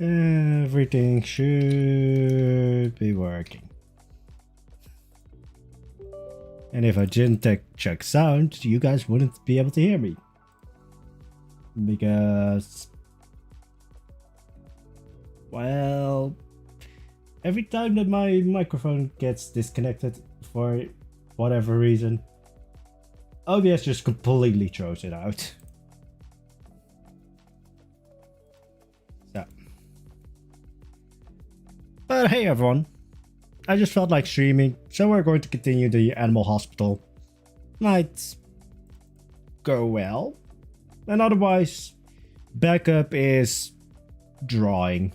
Everything should be working. And if I didn't check sound, you guys wouldn't be able to hear me. Because, well, every time that my microphone gets disconnected for whatever reason, OBS just completely throws it out. So. But hey everyone, I just felt like streaming, so we're going to continue the animal hospital. Might go well. And otherwise, backup is drawing.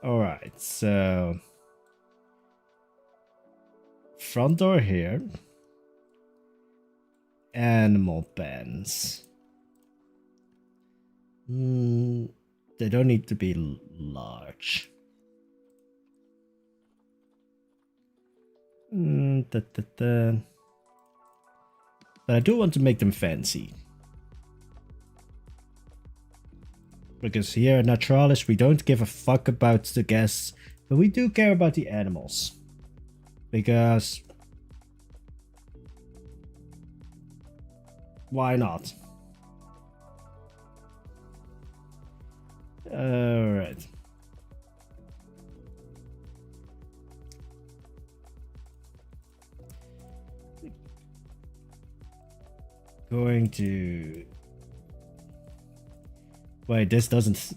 Alright, so front door here. Animal pens. They don't need to be large. But I do want to make them fancy. Because here at Naturalis, we don't give a fuck about the guests, but we do care about the animals. Because why not? Alright. Going to... Wait, this doesn't...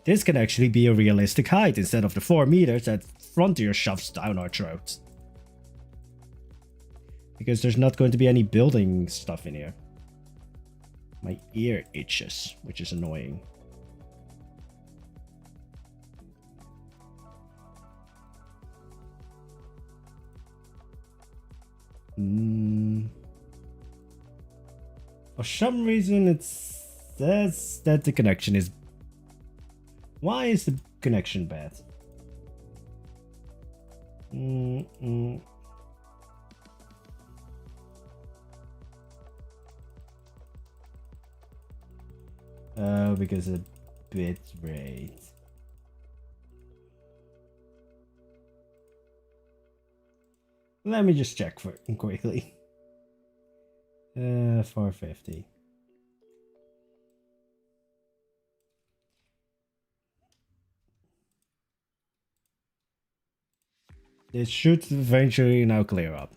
This can actually be a realistic height instead of the 4 meters that Frontier shoves down our throats. Because there's not going to be any building stuff in here. My ear itches, which is annoying. For some reason it says that the connection is... Why is the connection bad? Oh, because of bit rate. Let me just check for it quickly. 450. This should eventually now clear up.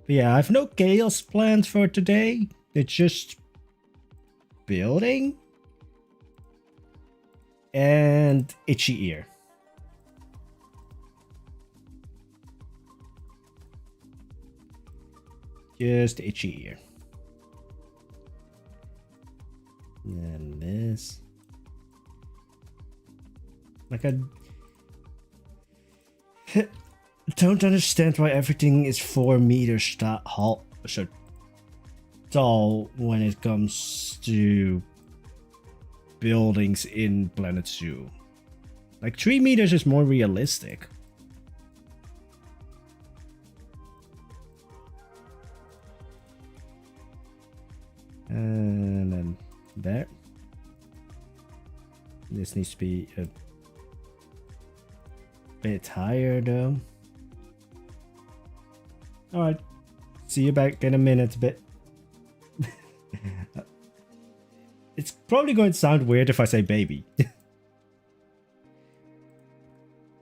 But yeah, I have no chaos planned for today. It's just building and itchy ear. Just itchy ear. And this. Like I don't understand why everything is 4 meters tall, so tall when it comes to buildings in Planet Zoo. Like 3 meters is more realistic. And then there. This needs to be a bit higher though. Alright. See you back in a minute, but it's probably going to sound weird if I say baby.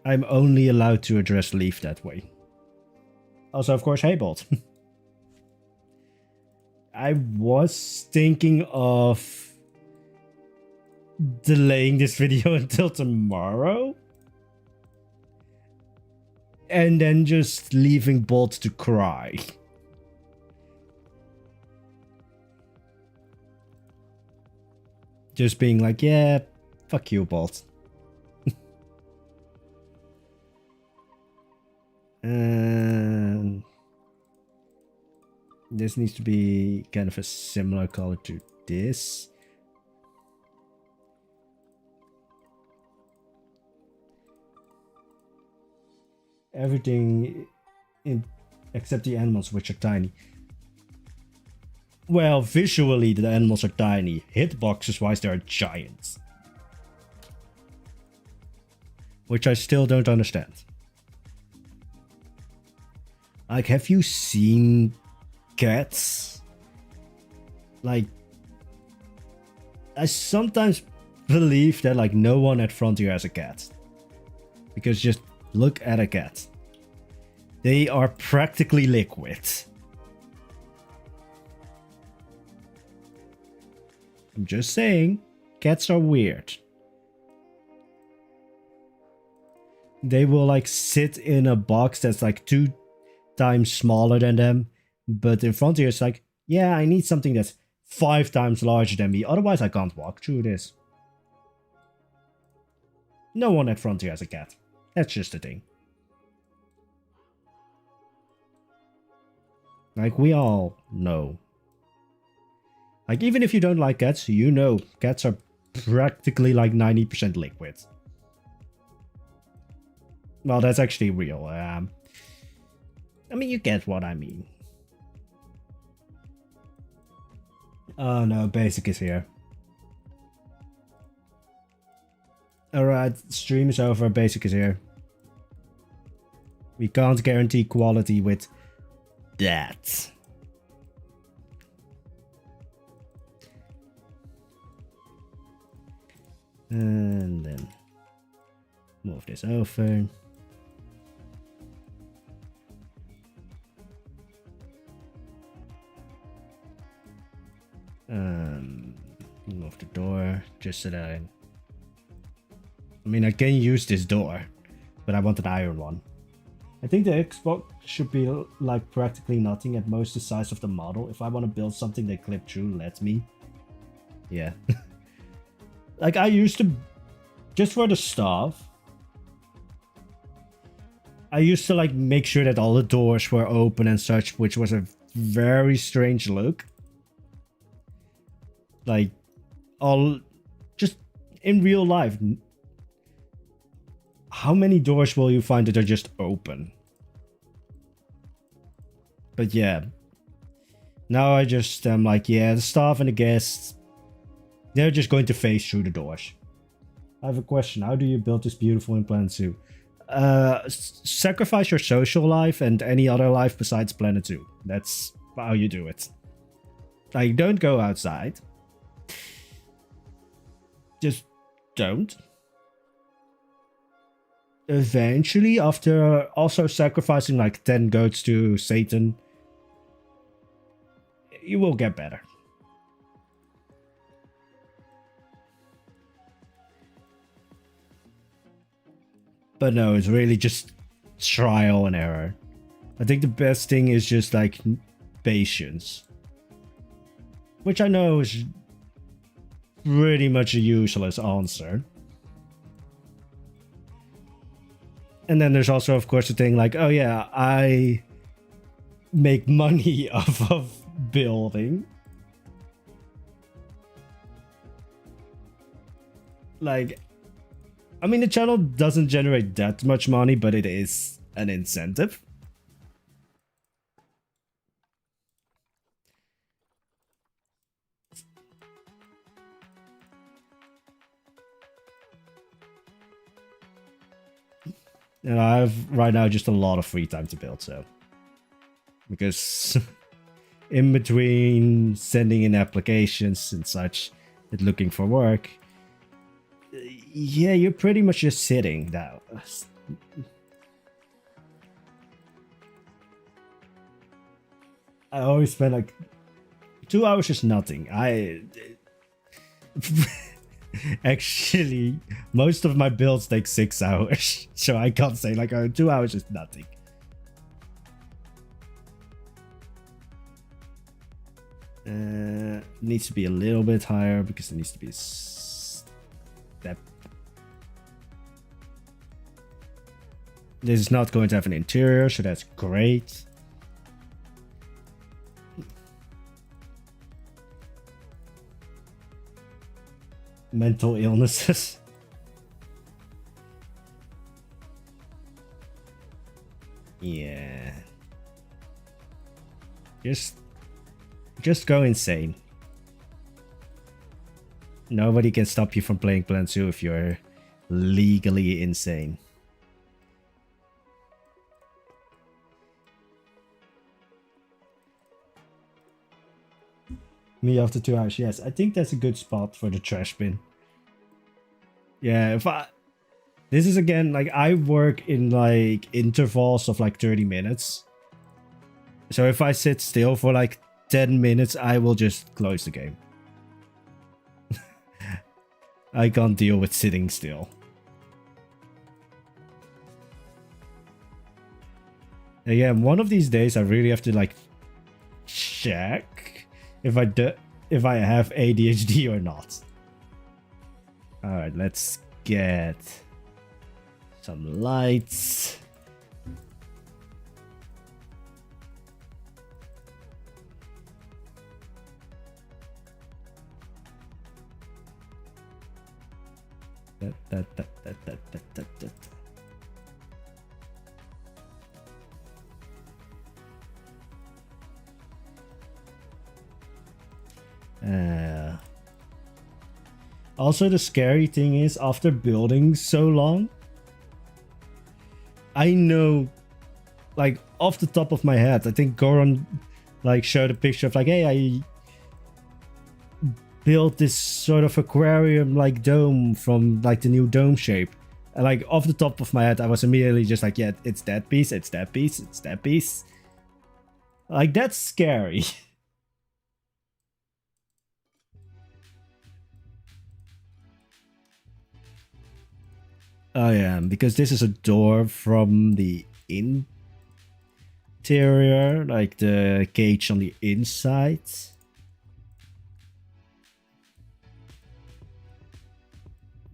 I'm only allowed to address Leaf that way. Also, of course, hey Bolt. I was thinking of delaying this video until tomorrow. And then just leaving Bolt to cry. Just being like, yeah, fuck you, Bolt. And this needs to be kind of a similar color to this. Everything except the animals, which are tiny. Well, visually the animals are tiny. Hitboxes wise, they are giants. Which I still don't understand. Like, have you seen cats? Like, I sometimes believe that like no one at Frontier has a cat. Because just look at a cat. They are practically liquid. I'm just saying, cats are weird. They will like sit in a box that's like 2 times smaller than them. But in Frontier it's like, yeah, I need something that's 5 times larger than me. Otherwise I can't walk through this. No one at Frontier has a cat. That's just a thing. Like, we all know. Like, even if you don't like cats, you know cats are practically like 90% liquid. Well, that's actually real. I mean, you get what I mean. Oh no, Basic is here. Alright, stream is over, Basic is here. We can't guarantee quality with that. And then move this over. Move the door just so that I mean, I can use this door, but I want an iron one. I think the Xbox should be like practically nothing, at most the size of the model. If I want to build something that clip through, let me. Yeah. Like, I used to, just for the stuff, I used to like make sure that all the doors were open and such, which was a very strange look. Like, all, just in real life, how many doors will you find that are just open? But yeah, now I just am like, yeah, the staff and the guests, they're just going to face through the doors. I have a question. How do you build this beautiful in Planet Zoo? Sacrifice your social life and any other life besides Planet Zoo. That's how you do it. Like, don't go outside. Just don't. Eventually, after also sacrificing like 10 goats to Satan, you will get better. But no, it's really just trial and error. I think the best thing is just like patience. Which I know is pretty much a useless answer. And then there's also, of course, the thing like, oh yeah, I make money off of building. Like, I mean, the channel doesn't generate that much money, but it is an incentive. And I have right now just a lot of free time to build, so. Because in between sending in applications and such and looking for work, yeah, you're pretty much just sitting down. I always spend like 2 hours is nothing. Actually, most of my builds take 6 hours, so I can't say like, oh, 2 hours is nothing. Needs to be a little bit higher because it needs to be a step. This is not going to have an interior, so that's great. Mental illnesses. Yeah. Just go insane. Nobody can stop you from playing Plan 2 if you're legally insane. Me after 2 hours. Yes, I think that's a good spot for the trash bin. Yeah, this is again, like, I work in like intervals of like 30 minutes. So if I sit still for like 10 minutes, I will just close the game. I can't deal with sitting still. Again, one of these days I really have to like check if I have ADHD or not. Alright, let's get some lights. Also, the scary thing is, after building so long, I know, like, off the top of my head, I think Goran, like, showed a picture of, like, hey, I built this sort of aquarium-like dome from, like, the new dome shape. And, like, off the top of my head, I was immediately just like, yeah, it's that piece, it's that piece, it's that piece. Like, that's scary. Oh yeah, because this is a door from the interior, like the cage on the inside.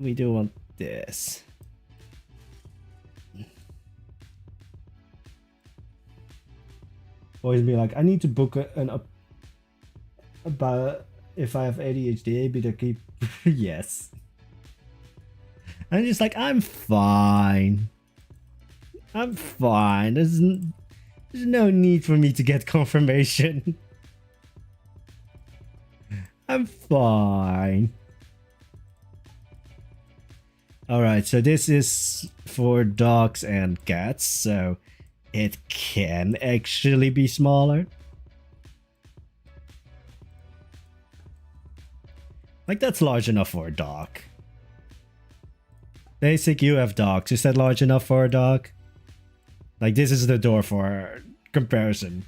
We do want this. Always be like, I need to book about if I have ADHD, be the keep. Yes. I'm just like, I'm fine. I'm fine. There's no need for me to get confirmation. I'm fine. Alright, so this is for dogs and cats, so it can actually be smaller. Like, that's large enough for a dog. Basic, you have dogs. Is that large enough for a dog? Like, this is the door for comparison.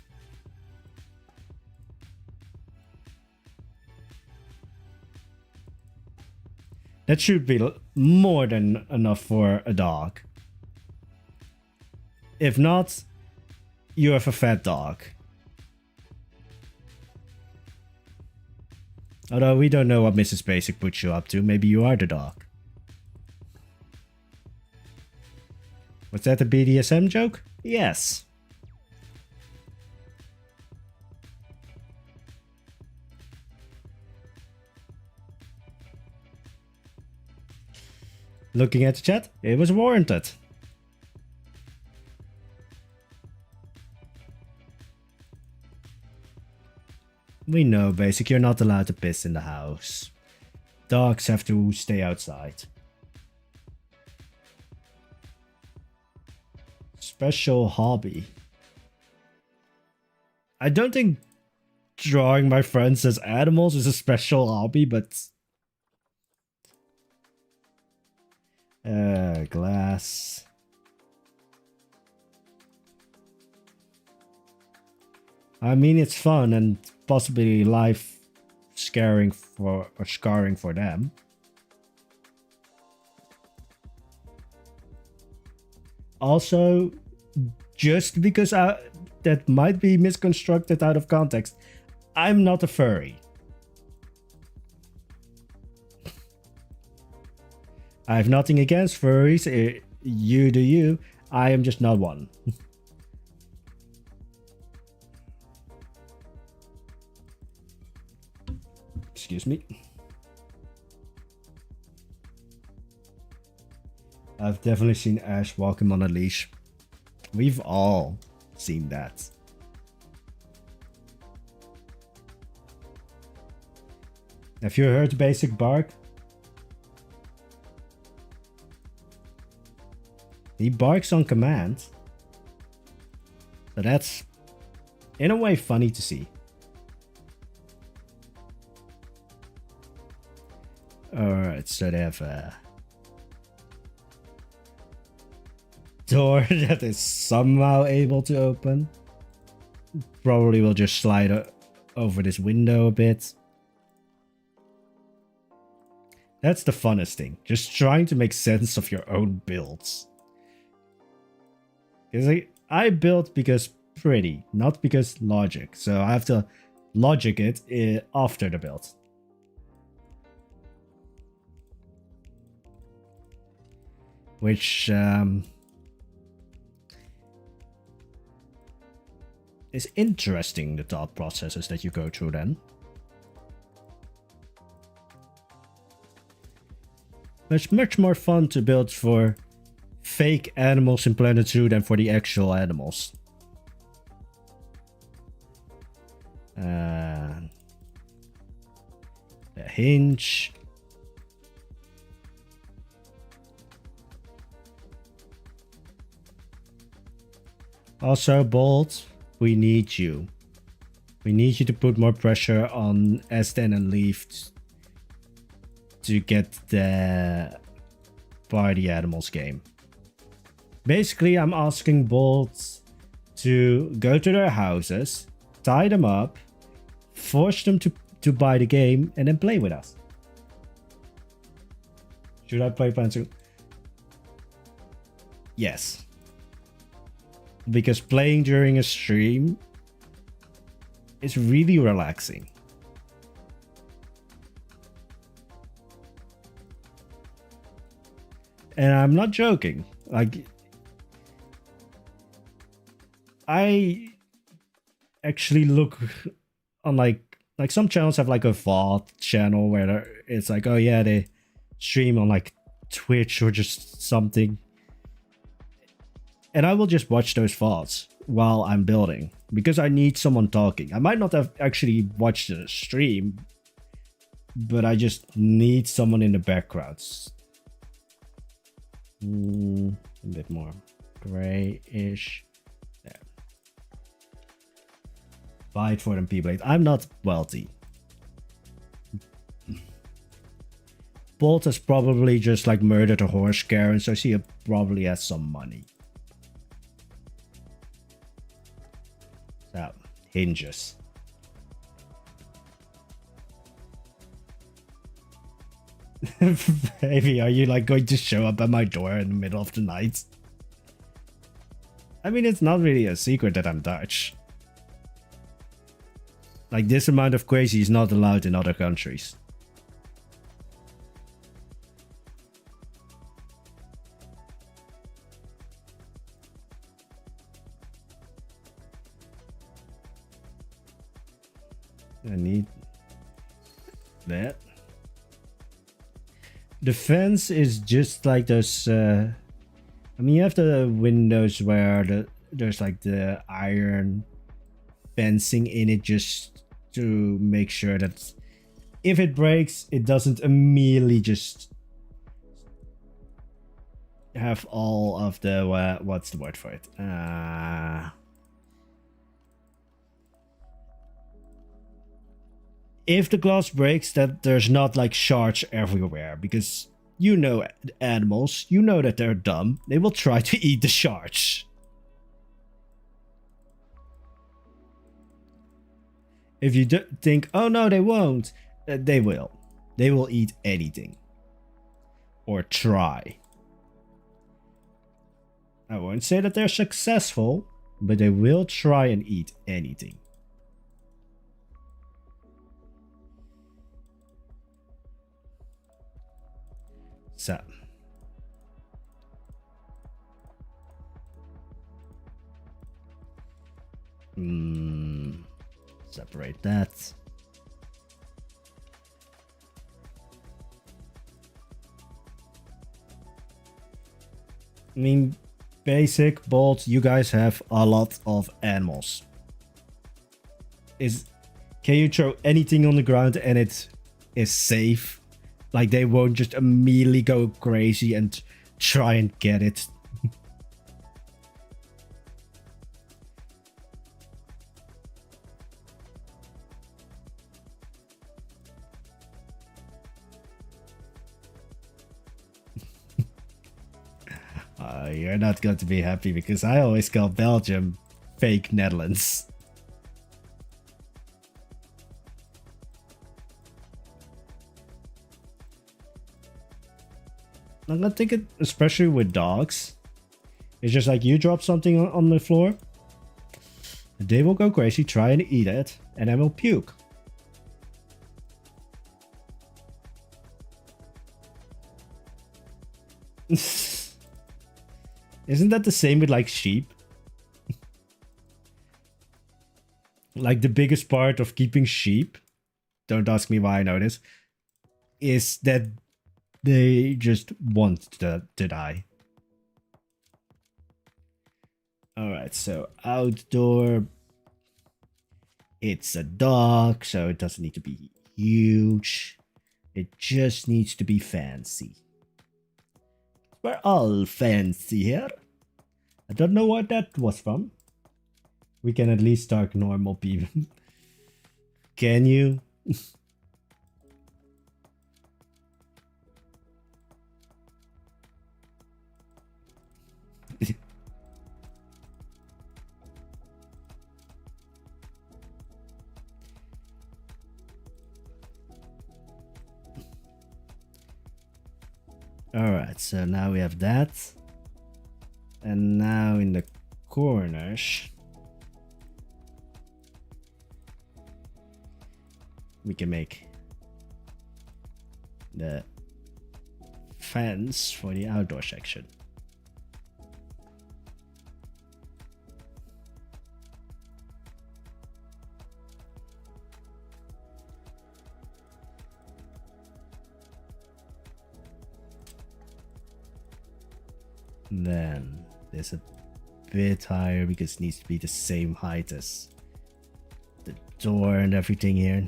That should be more than enough for a dog. If not, you have a fat dog. Although we don't know what Mrs. Basic puts you up to. Maybe you are the dog. Was that a BDSM joke? Yes. Looking at the chat, it was warranted. We know, Basic, you're not allowed to piss in the house. Dogs have to stay outside. Special hobby. I don't think drawing my friends as animals is a special hobby, but... glass. I mean, it's fun and possibly life scarring for or scarring for them. Also, just because that might be misconstrued out of context, I'm not a furry. I have nothing against furries. You do you. I am just not one. Excuse me. I've definitely seen Ash walk him on a leash. We've all seen that. Have you heard basic bark? He barks on command. So that's, in a way, funny to see. Alright, so they have a door that is somehow able to open. Probably will just slide over this window a bit. That's the funnest thing. Just trying to make sense of your own builds. Because I built because pretty, not because logic. So I have to logic it after the build. Which is interesting, the thought processes that you go through then. It's much more fun to build for fake animals in Planet Zoo than for the actual animals. The hinge. Also, Bolt, we need you. We need you to put more pressure on Aston and Leaf to get the party animals game. Basically, I'm asking Bolt to go to their houses, tie them up, force them to buy the game, and then play with us. Should I play Panzer? Yes. Because playing during a stream is really relaxing. And I'm not joking. Like, I actually look on like some channels have like a VOD channel where it's like, oh yeah, they stream on like Twitch or just something. And I will just watch those VODs while I'm building because I need someone talking. I might not have actually watched the stream, but I just need someone in the background. A bit more grayish. There. Fight for them, P-Blade. I'm not wealthy. Bolt has probably just like murdered a horse Karen, so she probably has some money. So, hinges. Baby, are you like going to show up at my door in the middle of the night? I mean, it's not really a secret that I'm Dutch. Like, this amount of crazy is not allowed in other countries. I need that. The fence is just like those. I mean, you have the windows where there's like the iron fencing in it just to make sure that if it breaks, it doesn't immediately just have all of the what's the word for it? If the glass breaks, that there's not like shards everywhere, because you know animals, you know that they're dumb. They will try to eat the shards. If you think, oh no, they won't, they will. They will eat anything. Or try. I won't say that they're successful, but they will try and eat anything. So. Separate that. I mean, basic, Bolt, you guys have a lot of animals. Can you throw anything on the ground and it is safe. Like, they won't just immediately go crazy and try and get it. You're not going to be happy because I always call Belgium fake Netherlands. I'm gonna think it, especially with dogs. It's just like you drop something on the floor, they will go crazy, try and eat it, and then will puke. Isn't that the same with like sheep? Like the biggest part of keeping sheep, don't ask me why I know this, is that they just want to die. Alright, so outdoor. It's a dog, so it doesn't need to be huge. It just needs to be fancy. We're all fancy here. I don't know what that was from. We can at least start normal people. Can you? Alright, so now we have that. And now in the corners, we can make the fence for the outdoor section. Then there's a bit higher because it needs to be the same height as the door and everything here.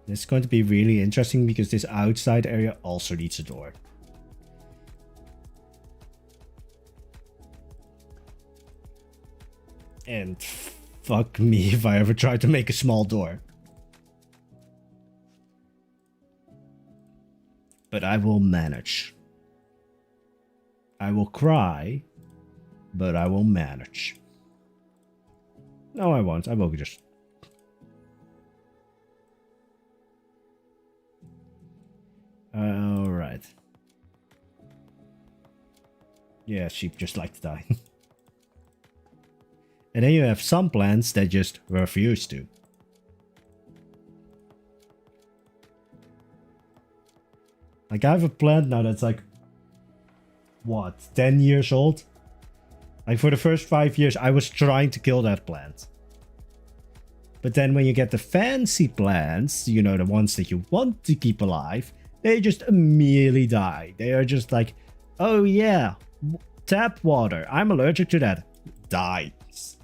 This is going to be really interesting because this outside area also needs a door. And fuck me if I ever try to make a small door. But I will manage. I will cry, but I will manage. No, I won't. I will just... Alright. Yeah, sheep just like to die. And then you have some plants that just refuse to. Like, I have a plant now that's like, what, 10 years old? Like, for the first 5 years, I was trying to kill that plant. But then when you get the fancy plants, you know, the ones that you want to keep alive, they just immediately die. They are just like, oh yeah, tap water. I'm allergic to that. Dies.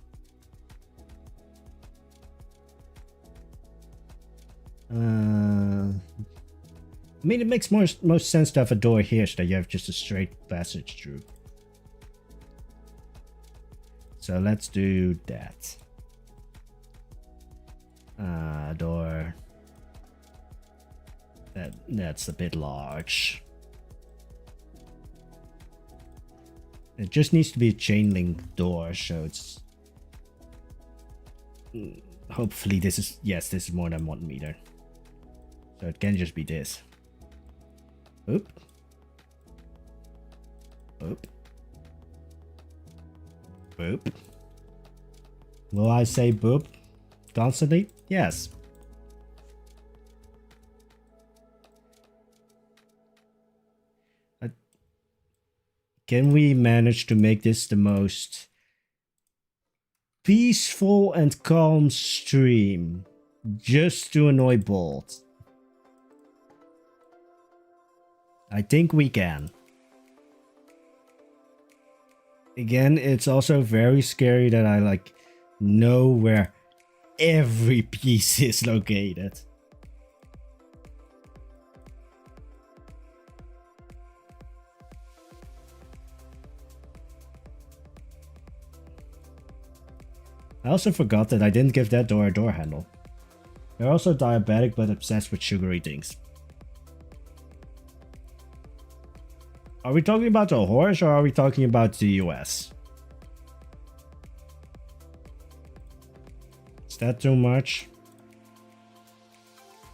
I mean, it makes most sense to have a door here so that you have just a straight passage through. So let's do that. Door. That's a bit large. It just needs to be a chain link door, so it's... Hopefully this is... Yes, this is more than 1 meter. So it can just be this. Oop. Oop. Boop. Will I say boop constantly? Yes. Can we manage to make this the most peaceful and calm stream just to annoy Bolt? I think we can. Again, it's also very scary that I like know where every piece is located. I also forgot that I didn't give that door a door handle. They're also diabetic but obsessed with sugary things. Are we talking about a horse or are we talking about the US? Is that too much?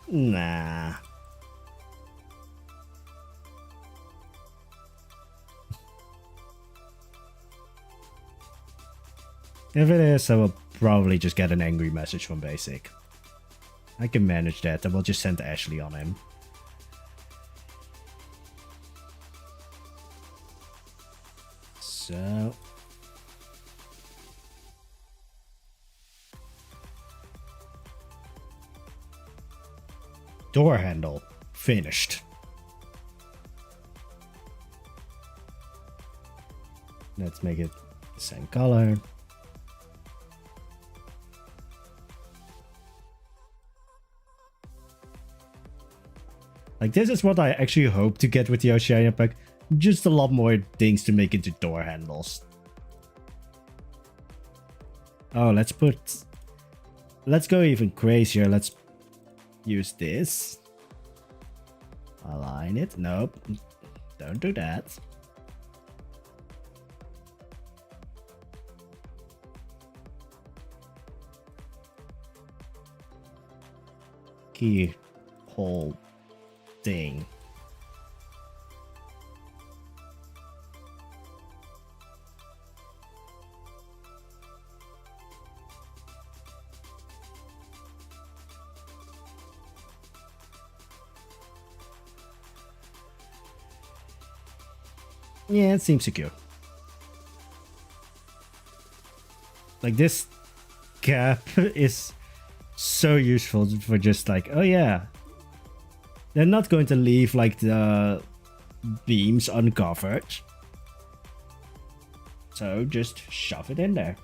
Nah. If it is, I will probably just get an angry message from Basic. I can manage that. I will just send Ashley on him. So... door handle. Finished. Let's make it the same color. Like, this is what I actually hope to get with the Oceania pack. Just a lot more things to make into door handles. Oh, let's go even crazier. Let's use this. Align it. Nope. Don't do that. Keyhole thing. Yeah, it seems secure. Like, this cap is so useful for just like, oh yeah, they're not going to leave like the beams uncovered, so just shove it in there.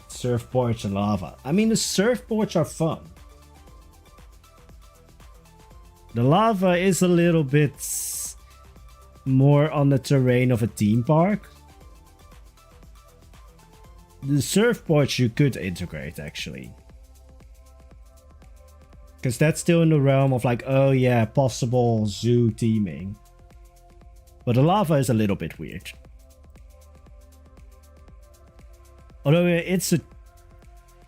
Surfboards and lava. I mean, the surfboards are fun. The lava is a little bit more on the terrain of a theme park. The surfboards you could integrate, actually. Because that's still in the realm of like, oh yeah, possible zoo theming. But the lava is a little bit weird. Although it's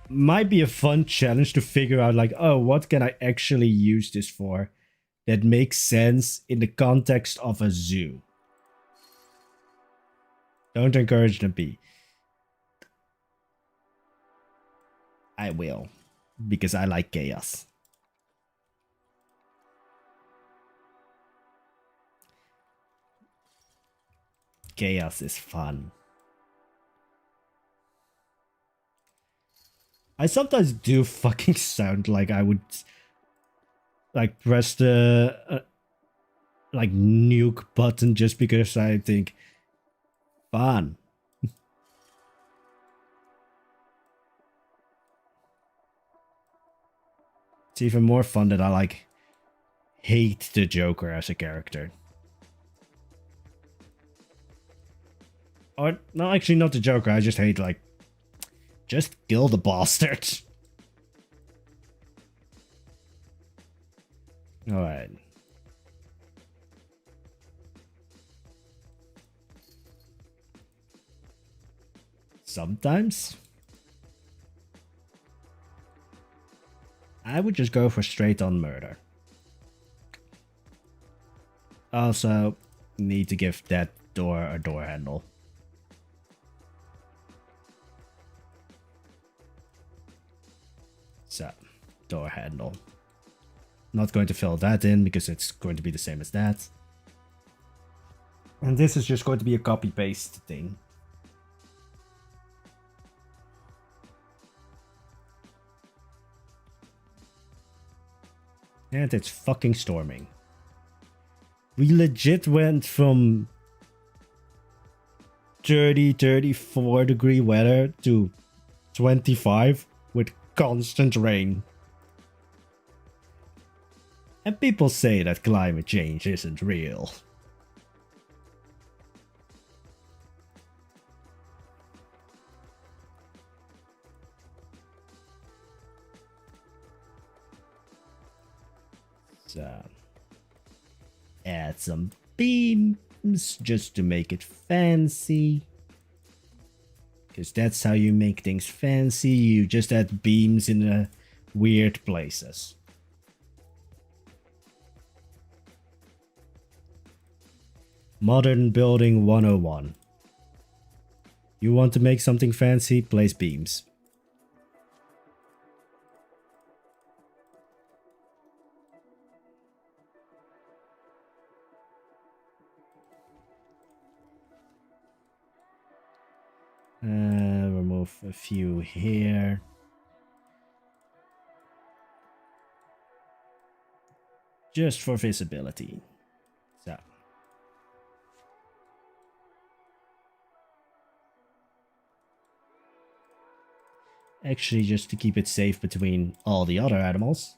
might be a fun challenge to figure out like, oh, what can I actually use this for that makes sense in the context of a zoo. Don't encourage them, P. I will, because I like chaos. Chaos is fun. I sometimes do fucking sound like I would like press the like nuke button just because I think fun. It's even more fun that I like hate the Joker as a character. Or no, actually not the Joker. I just hate like just kill the bastard. All right. Sometimes I would just go for straight on murder. Also need to give that door a door handle. So, door handle. Not going to fill that in because it's going to be the same as that. And this is just going to be a copy-paste thing. And it's fucking storming. We legit went from 30, 34-degree weather to 25 with constant rain. And people say that climate change isn't real. So, add some beams just to make it fancy. Because that's how you make things fancy. You just add beams in weird places. Modern Building 101. You want to make something fancy? Place beams. Remove a few here. Just for visibility. So. Actually, just to keep it safe between all the other animals.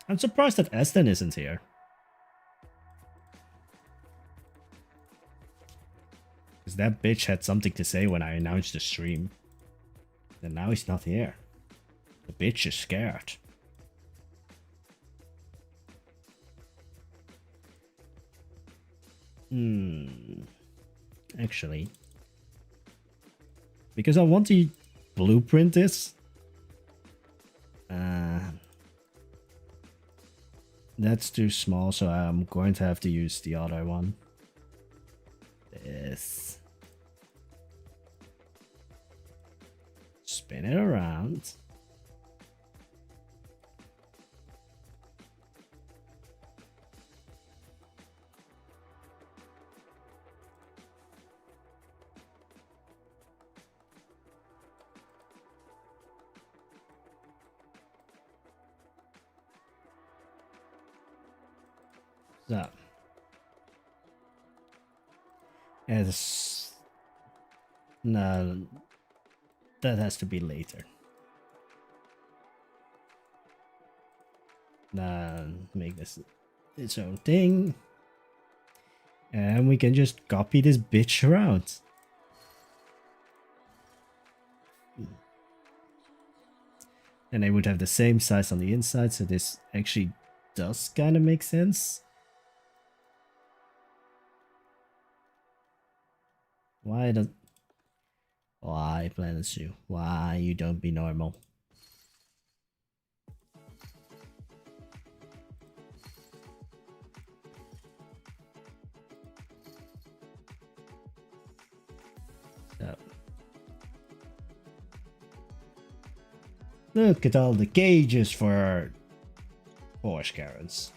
I'm surprised that Eston isn't here. Because that bitch had something to say when I announced the stream. And now he's not here. The bitch is scared. Actually. Because I want to blueprint this. That's too small, so I'm going to have to use the other one. This. Spin it around. So. No, that has to be later. Make this its own thing. And we can just copy this bitch around. And they would have the same size on the inside, so this actually does kind of make sense. Why, Planet Zoo? Why you don't be normal? So. Look at all the cages for horse Karens.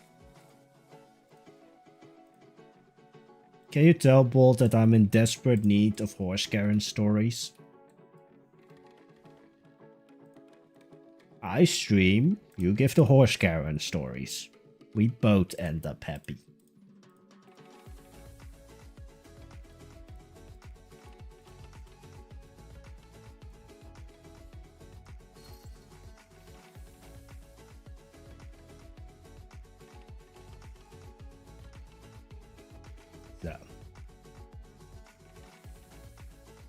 Can you tell Bolt that I'm in desperate need of horse Karen stories? I stream, you give the horse Karen stories. We both end up happy. So.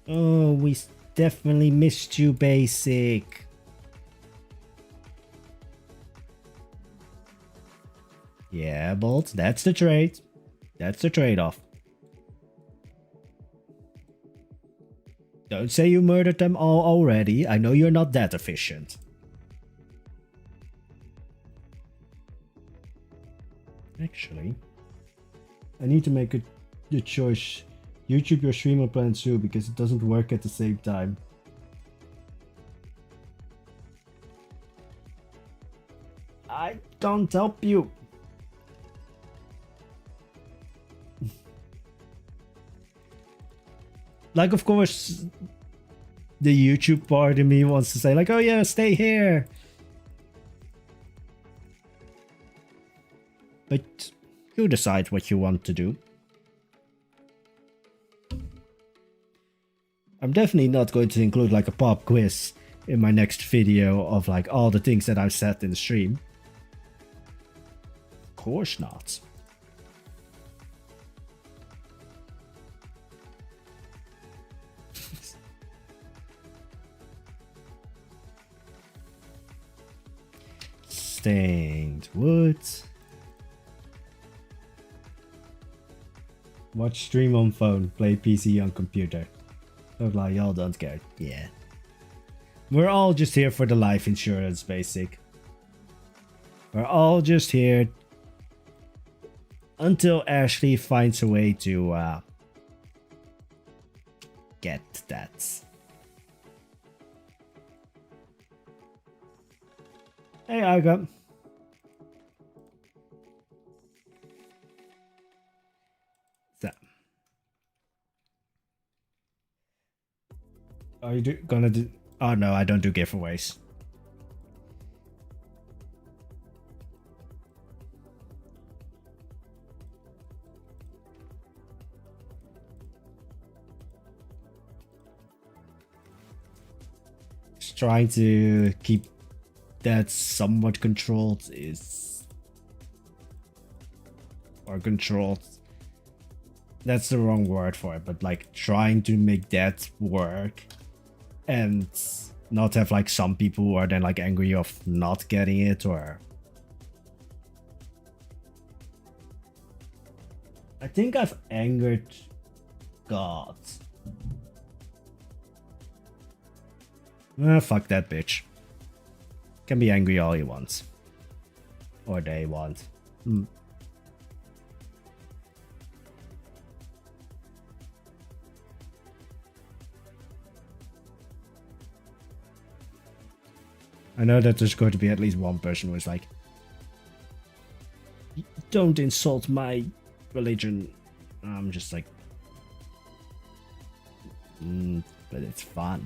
Oh, we definitely missed you, Basic. Yeah, Bolt, that's the trade. That's the trade-off. Don't say you murdered them all already. I know you're not that efficient. Actually, I need to make a choice. YouTube your stream on Planet Zoo because it doesn't work at the same time. I can't help you. Like, of course, the YouTube part of me wants to say like, oh yeah, stay here. You decide what you want to do. I'm definitely not going to include like a pop quiz in my next video of like all the things that I've said in the stream. Of course not. Stained wood. Watch stream on phone, play PC on computer. Look like y'all don't care. Yeah. We're all just here for the life insurance, basic. We're all just here until Ashley finds a way to get that. Hey, Aga. So. Are you gonna do... Oh no, I don't do giveaways. Just trying to keep that somewhat controlled is... Or controlled. That's the wrong word for it, but like trying to make that work. And not have like some people who are then like angry of not getting it, or... I think I've angered God. Fuck that bitch. Can be angry all you want. Or they want. I know that there's going to be at least one person who's like, don't insult my religion. I'm just like, but it's fun.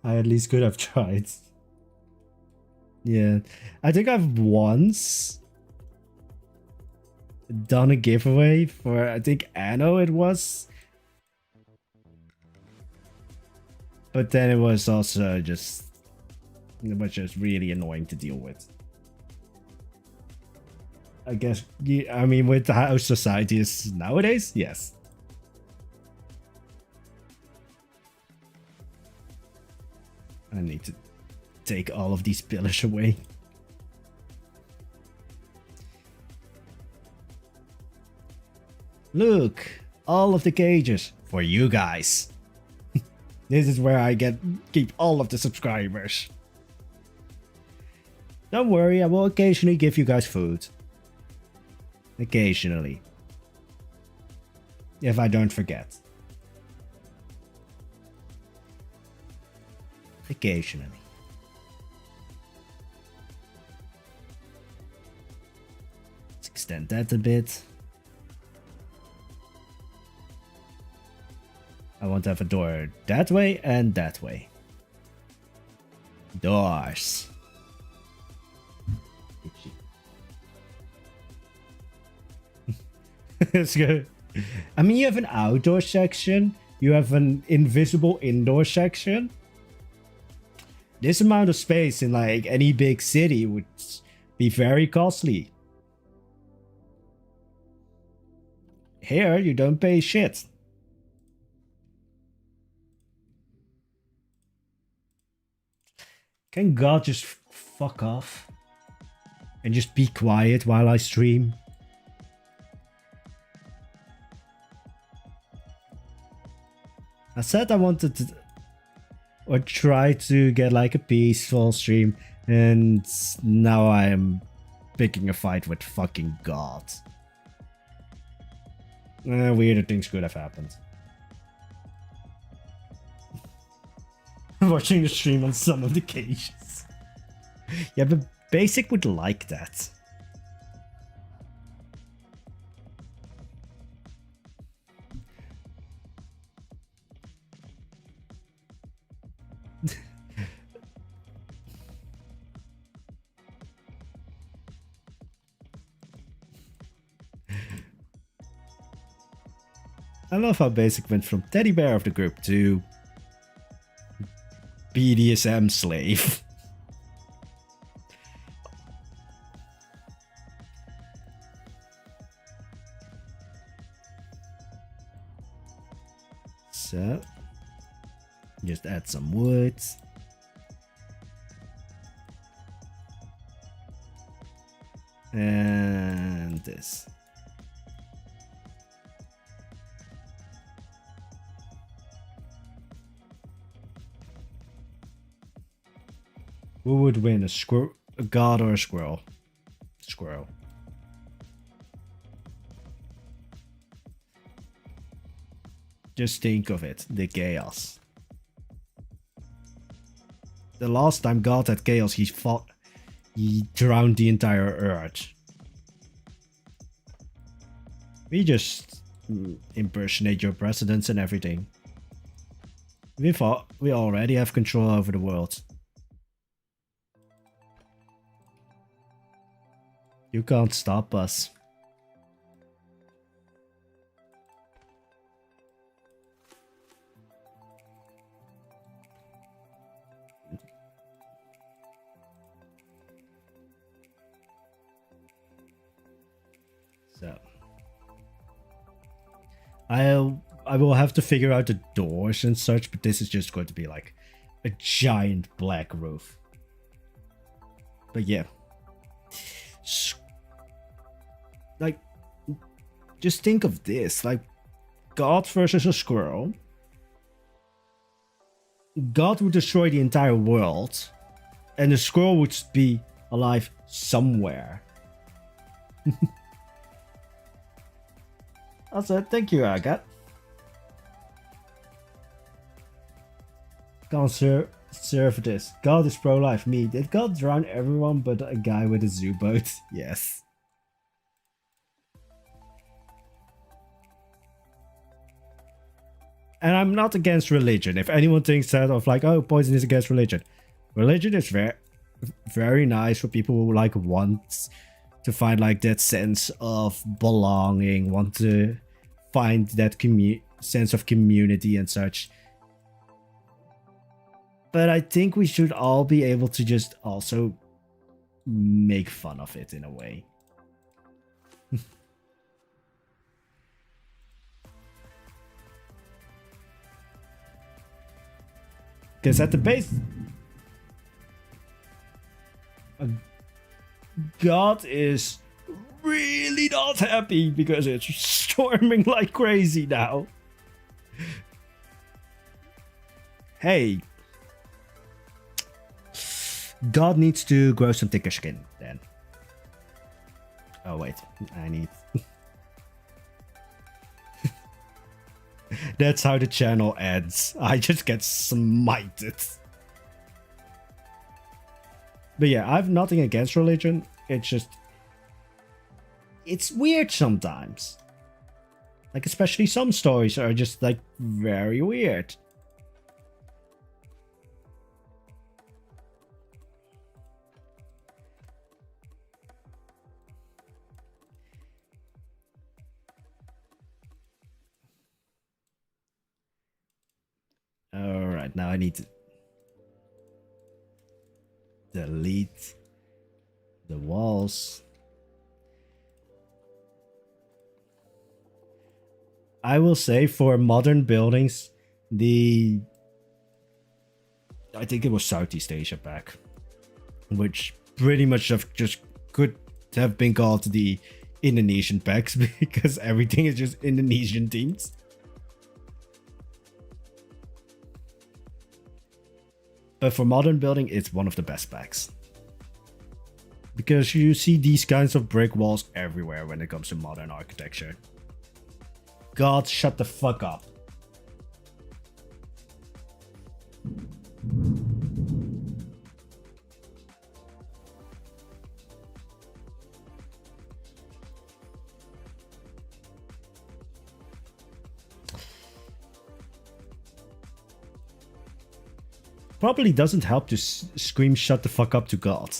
I at least could have tried. Yeah, I think I've once done a giveaway for, I think, Anno it was. But then it was also just... It was just really annoying to deal with. I guess, I mean, with how society is nowadays, yes. I need to take all of these pillars away. Look, all of the cages for you guys. This is where I keep all of the subscribers. Don't worry, I will occasionally give you guys food. Occasionally. If I don't forget. Occasionally. Let's extend that a bit. I want to have a door that way and that way. Doors. It's good. I mean, you have an outdoor section. You have an invisible indoor section. This amount of space in like any big city would be very costly. Here, you don't pay shit. Can God just fuck off? And just be quiet while I stream? I said I wanted to... Or try to get like a peaceful stream. And now I am picking a fight with fucking God. Weirder things could have happened. Watching the stream on some of the cages. Yeah, but Basic would like that. I love how Basic went from teddy bear of the group to BDSM slave. So, just add some wood. And this. Who would win, a god or a squirrel? Squirrel. Just think of it, the chaos. The last time God had chaos, he drowned the entire earth. We just impersonate your presidents and everything. We already have control over the world. You can't stop us. So I will have to figure out the doors and such, but this is just going to be like a giant black roof. But yeah. Like, just think of this, like God versus a squirrel. God would destroy the entire world, and the squirrel would be alive somewhere. That's it. Thank you, Agat. Can't serve this. God is pro-life. Me. Did God drown everyone but a guy with a zoo boat? Yes. And I'm not against religion. If anyone thinks that of like, oh, Poison is against religion. Religion is very nice for people who like want to find like that sense of belonging, want to find that sense of community and such. But I think we should all be able to just also make fun of it in a way. Because at the base, God is really not happy because it's storming like crazy now. Hey, God needs to grow some thicker skin then. Oh wait, I need... That's how the channel ends. I just get smited. But yeah, I have nothing against religion. It's just... it's weird sometimes. Like, especially some stories are just, like, very weird. Alright, now I need to delete the walls. I will say for modern buildings, I think it was Southeast Asia back, which pretty much just could have been called the Indonesian packs because everything is just Indonesian themed. But for modern building, it's one of the best packs. Because you see these kinds of brick walls everywhere when it comes to modern architecture. God, shut the fuck up. Probably doesn't help to scream shut the fuck up to God.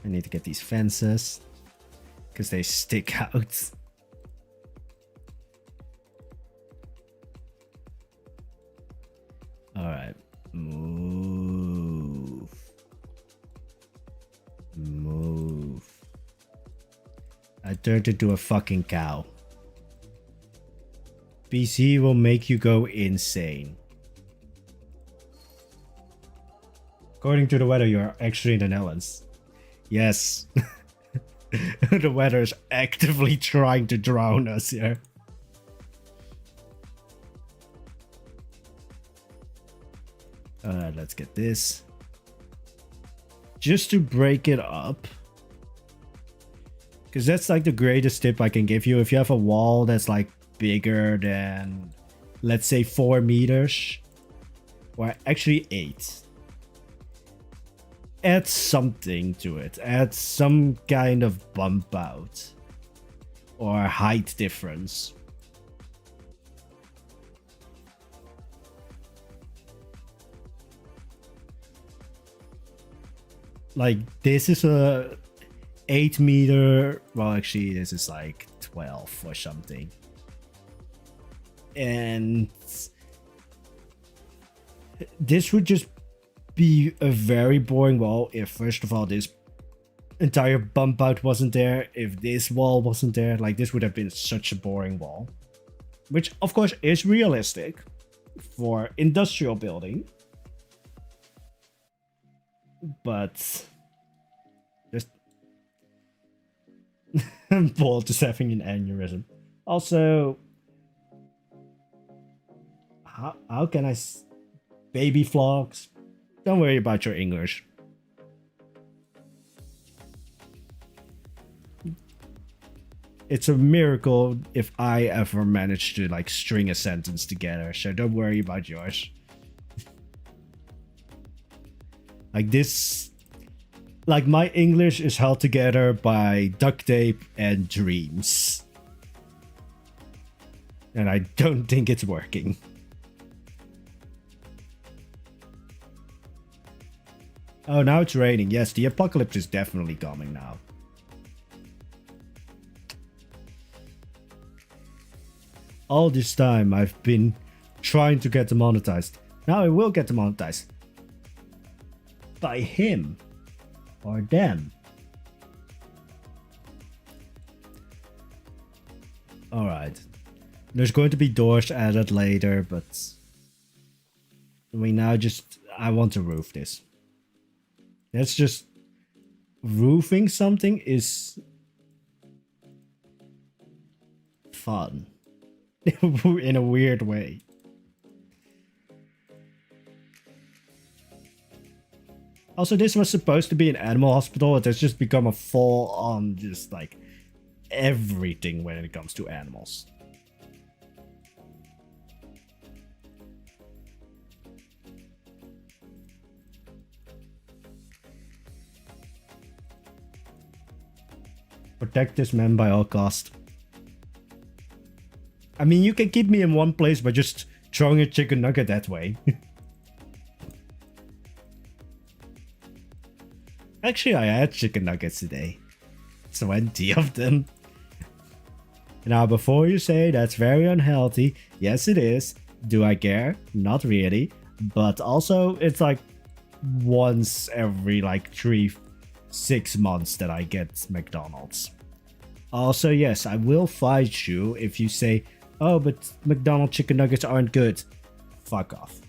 I need to get these fences because they stick out. All right, move. I turned into a fucking cow. PC will make you go insane. According to the weather, you are actually in the Netherlands. Yes. The weather is actively trying to drown us here. Let's get this. Just to break it up. Because that's like the greatest tip I can give you. If you have a wall that's like bigger than, let's say, 4 meters. Or actually 8. Add something to it. Add some kind of bump out. Or height difference. Like, this is a 8 meter. Well, actually, this is like 12 or something. And this would just be a very boring wall if, first of all, this entire bump out wasn't there. If this wall wasn't there, like, this would have been such a boring wall. Which, of course, is realistic for industrial building. But just Paul just having an aneurysm. Also, how can I baby vlogs? Don't worry about your English. It's a miracle if I ever manage to like string a sentence together, so don't worry about yours. Like this, like my English is held together by duct tape and dreams. And I don't think it's working. Oh, now it's raining. Yes, the apocalypse is definitely coming now. All this time I've been trying to get demonetized. Now I will get demonetized. By him or them. Alright. There's going to be doors added later, but we now just, I want to roof this. That's just, roofing something is fun. In a weird way. Also, this was supposed to be an animal hospital. It has just become a full-on, just like everything when it comes to animals. Protect this man by all cost. I mean, you can keep me in one place by just throwing a chicken nugget that way. Actually, I had chicken nuggets today. 20 of them. Now, before you say that's very unhealthy, yes it is. Do I care? Not really. But also, it's like once every like 6 months that I get McDonald's. Also, yes, I will fight you if you say, oh, but McDonald's chicken nuggets aren't good. Fuck off.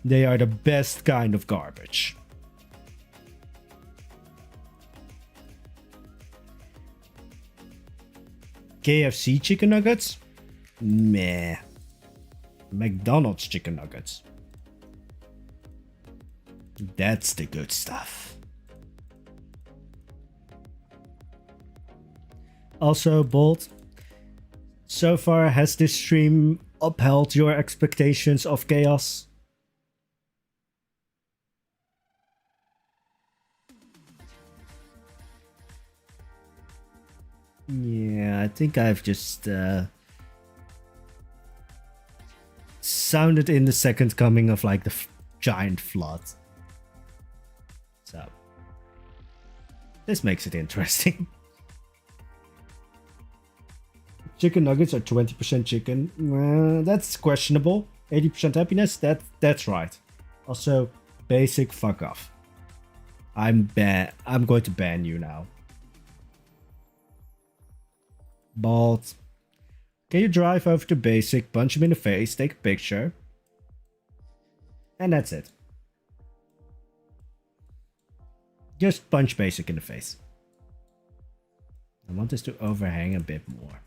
They are the best kind of garbage. KFC chicken nuggets? Meh. McDonald's chicken nuggets. That's the good stuff. Also, Bolt, so far has this stream upheld your expectations of chaos? Yeah, I think I've just sounded in the second coming of like the giant flood. So This makes it interesting. Chicken nuggets are 20% chicken. That's questionable. 80% happiness? That's right. Also, basic fuck off. I'm going to ban you now. Bald. Can you drive over to basic, punch him in the face, take a picture? And that's it. Just punch basic in the face. I want this to overhang a bit more.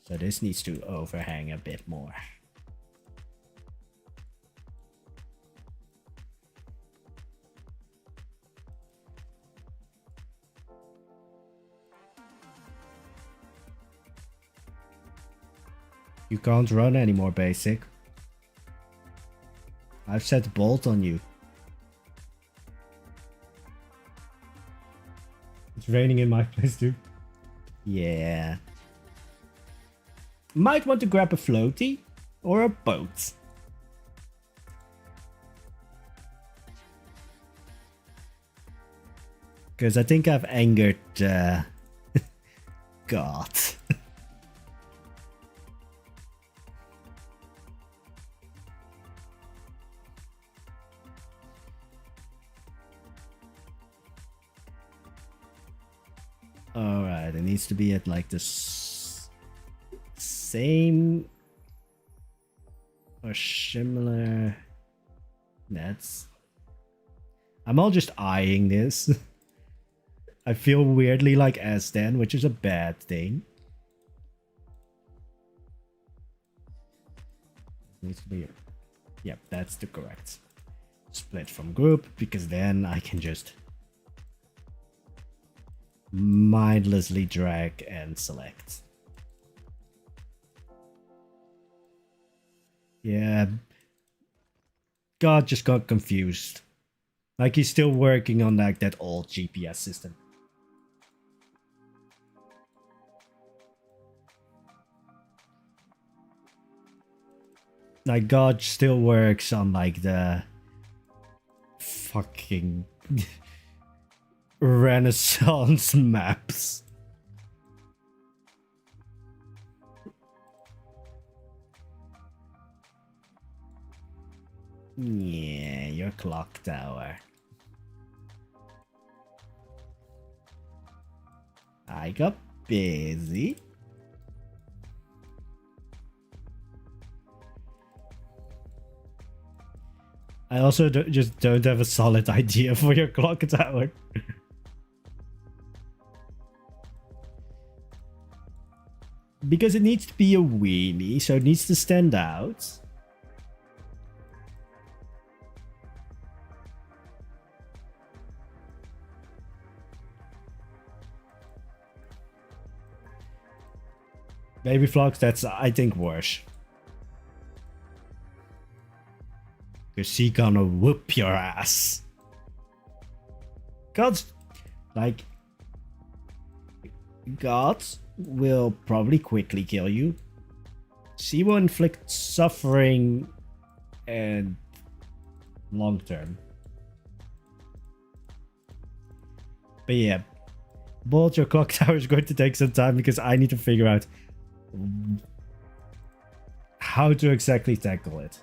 So this needs to overhang a bit more. You can't run anymore, basic. I've set bolt on you. It's raining in my place too. Yeah. Might want to grab a floaty or a boat. Because I think I've angered God. Alright, it needs to be at like the same or similar nets. I'm all just eyeing this. I feel weirdly like S10, which is a bad thing. Needs to be. Yep, that's the correct split from group, because then I can just mindlessly drag and select. Yeah. God just got confused. Like he's still working on like that old GPS system. Like God still works on like the fucking Renaissance maps. Yeah, your clock tower. I got busy. I also just don't have a solid idea for your clock tower. Because it needs to be a weenie, so it needs to stand out. Baby flocks, that's, I think, worse. Because she gonna whoop your ass. God's, like, God will probably quickly kill you. She will inflict suffering and long term. But yeah, Bolt, your clock tower is going to take some time because I need to figure out how to exactly tackle it.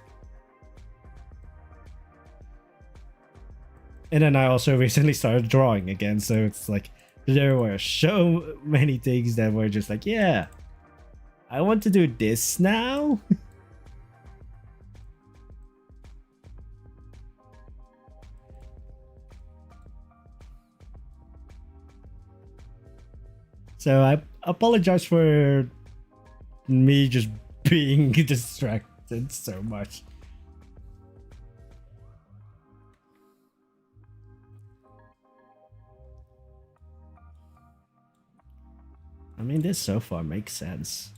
And then I also recently started drawing again, so it's like there were so many things that were just like, yeah, I want to do this now. So I apologize for me just being distracted so much. I mean, this so far makes sense.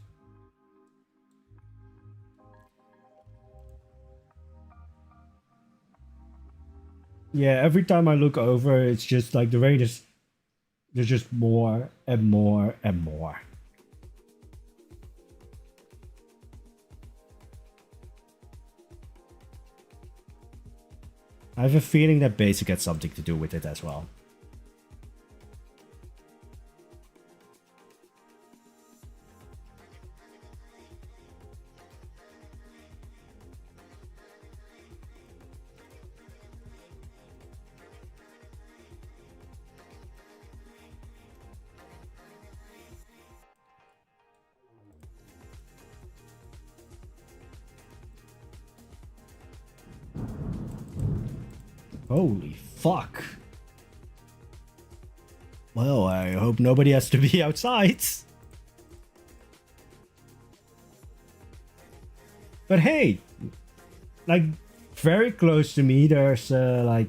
Yeah, every time I look over, it's just like the rain is... There's just more and more and more. I have a feeling that Basic had something to do with it as well. Holy fuck. Well, I hope nobody has to be outside. But hey, like, very close to me, there's like,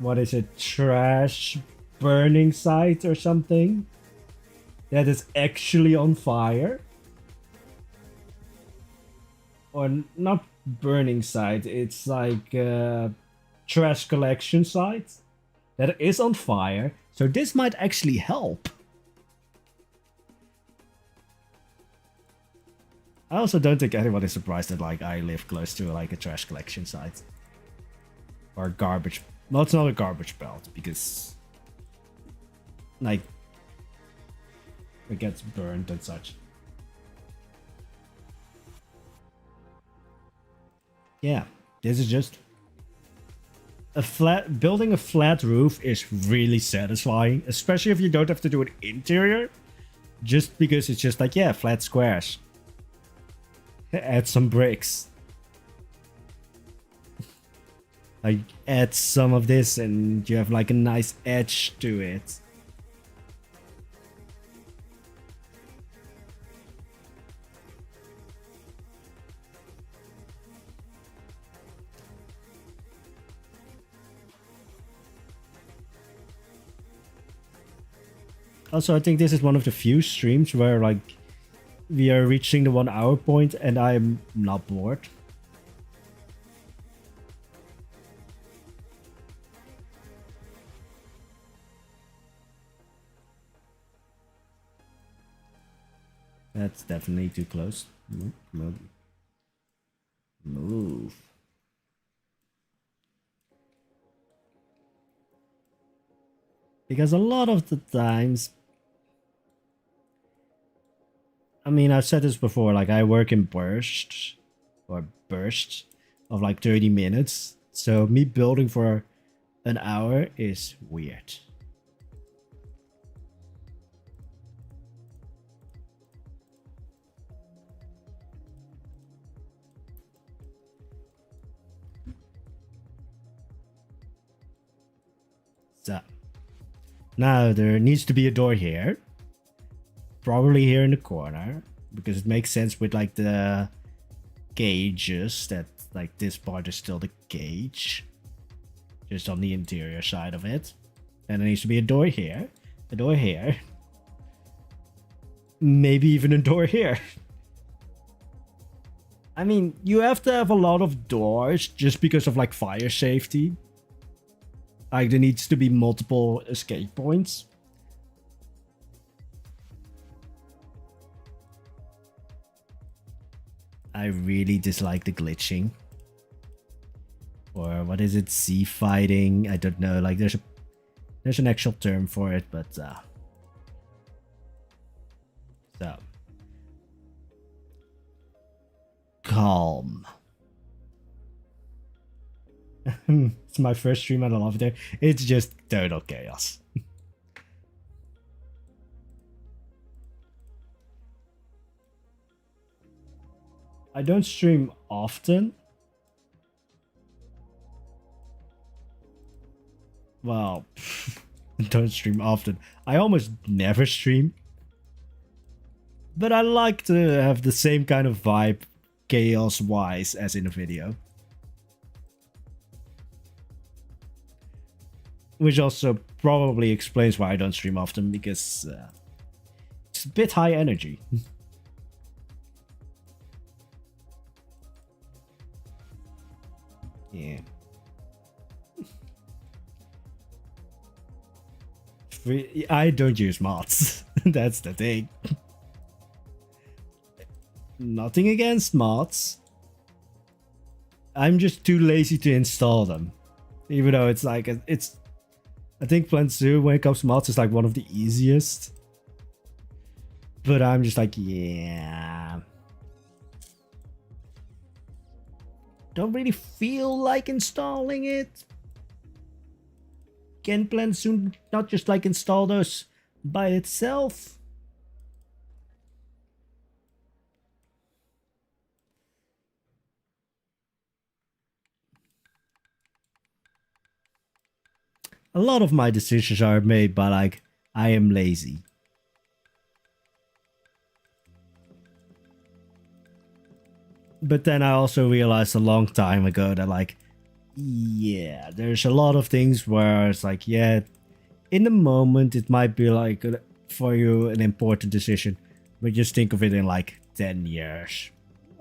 what is it, trash burning site or something that is actually on fire. Or not burning site, it's like a trash collection site that is on fire. So this might actually help. I also don't think anyone is surprised that like I live close to like a trash collection site. Or a garbage. Well, it's not a garbage belt because like it gets burned and such. Yeah, this is just a flat building. A flat roof is really satisfying, especially if you don't have to do an interior, just because it's just like, yeah, flat squares. Add some bricks, like add some of this and you have like a nice edge to it. Also, I think this is one of the few streams where like we are reaching the 1 hour point and I'm not bored. That's definitely too close. Move. Because a lot of the times, I mean, I've said this before, like I work in bursts of like 30 minutes. So me building for an hour is weird. So now there needs to be a door here. Probably here in the corner, because it makes sense with like the gauges that like this part is still the gauge. Just on the interior side of it. And there needs to be a door here. A door here. Maybe even a door here. I mean, you have to have a lot of doors just because of like fire safety. Like there needs to be multiple escape points. I really dislike the glitching. Or what is it? Sea fighting? I don't know. Like there's an actual term for it, but so calm. It's my first stream and I love it. It's just total chaos. I don't stream often. Well, don't stream often. I almost never stream. But I like to have the same kind of vibe, chaos-wise, as in a video. Which also probably explains why I don't stream often, because it's a bit high energy. Yeah. I don't use mods. That's the thing. Nothing against mods. I'm just too lazy to install them. Even though it's like, I think Plant Zoo, when it comes to mods, is like one of the easiest. But I'm just like, yeah. Don't really feel like installing it. Can Plant Zoo not just like install those by itself? a lot of my decisions are made by like, I am lazy. But then I also realized a long time ago that like, yeah, there's a lot of things where it's like, yeah, in the moment it might be like for you an important decision, but just think of it in like 10 years.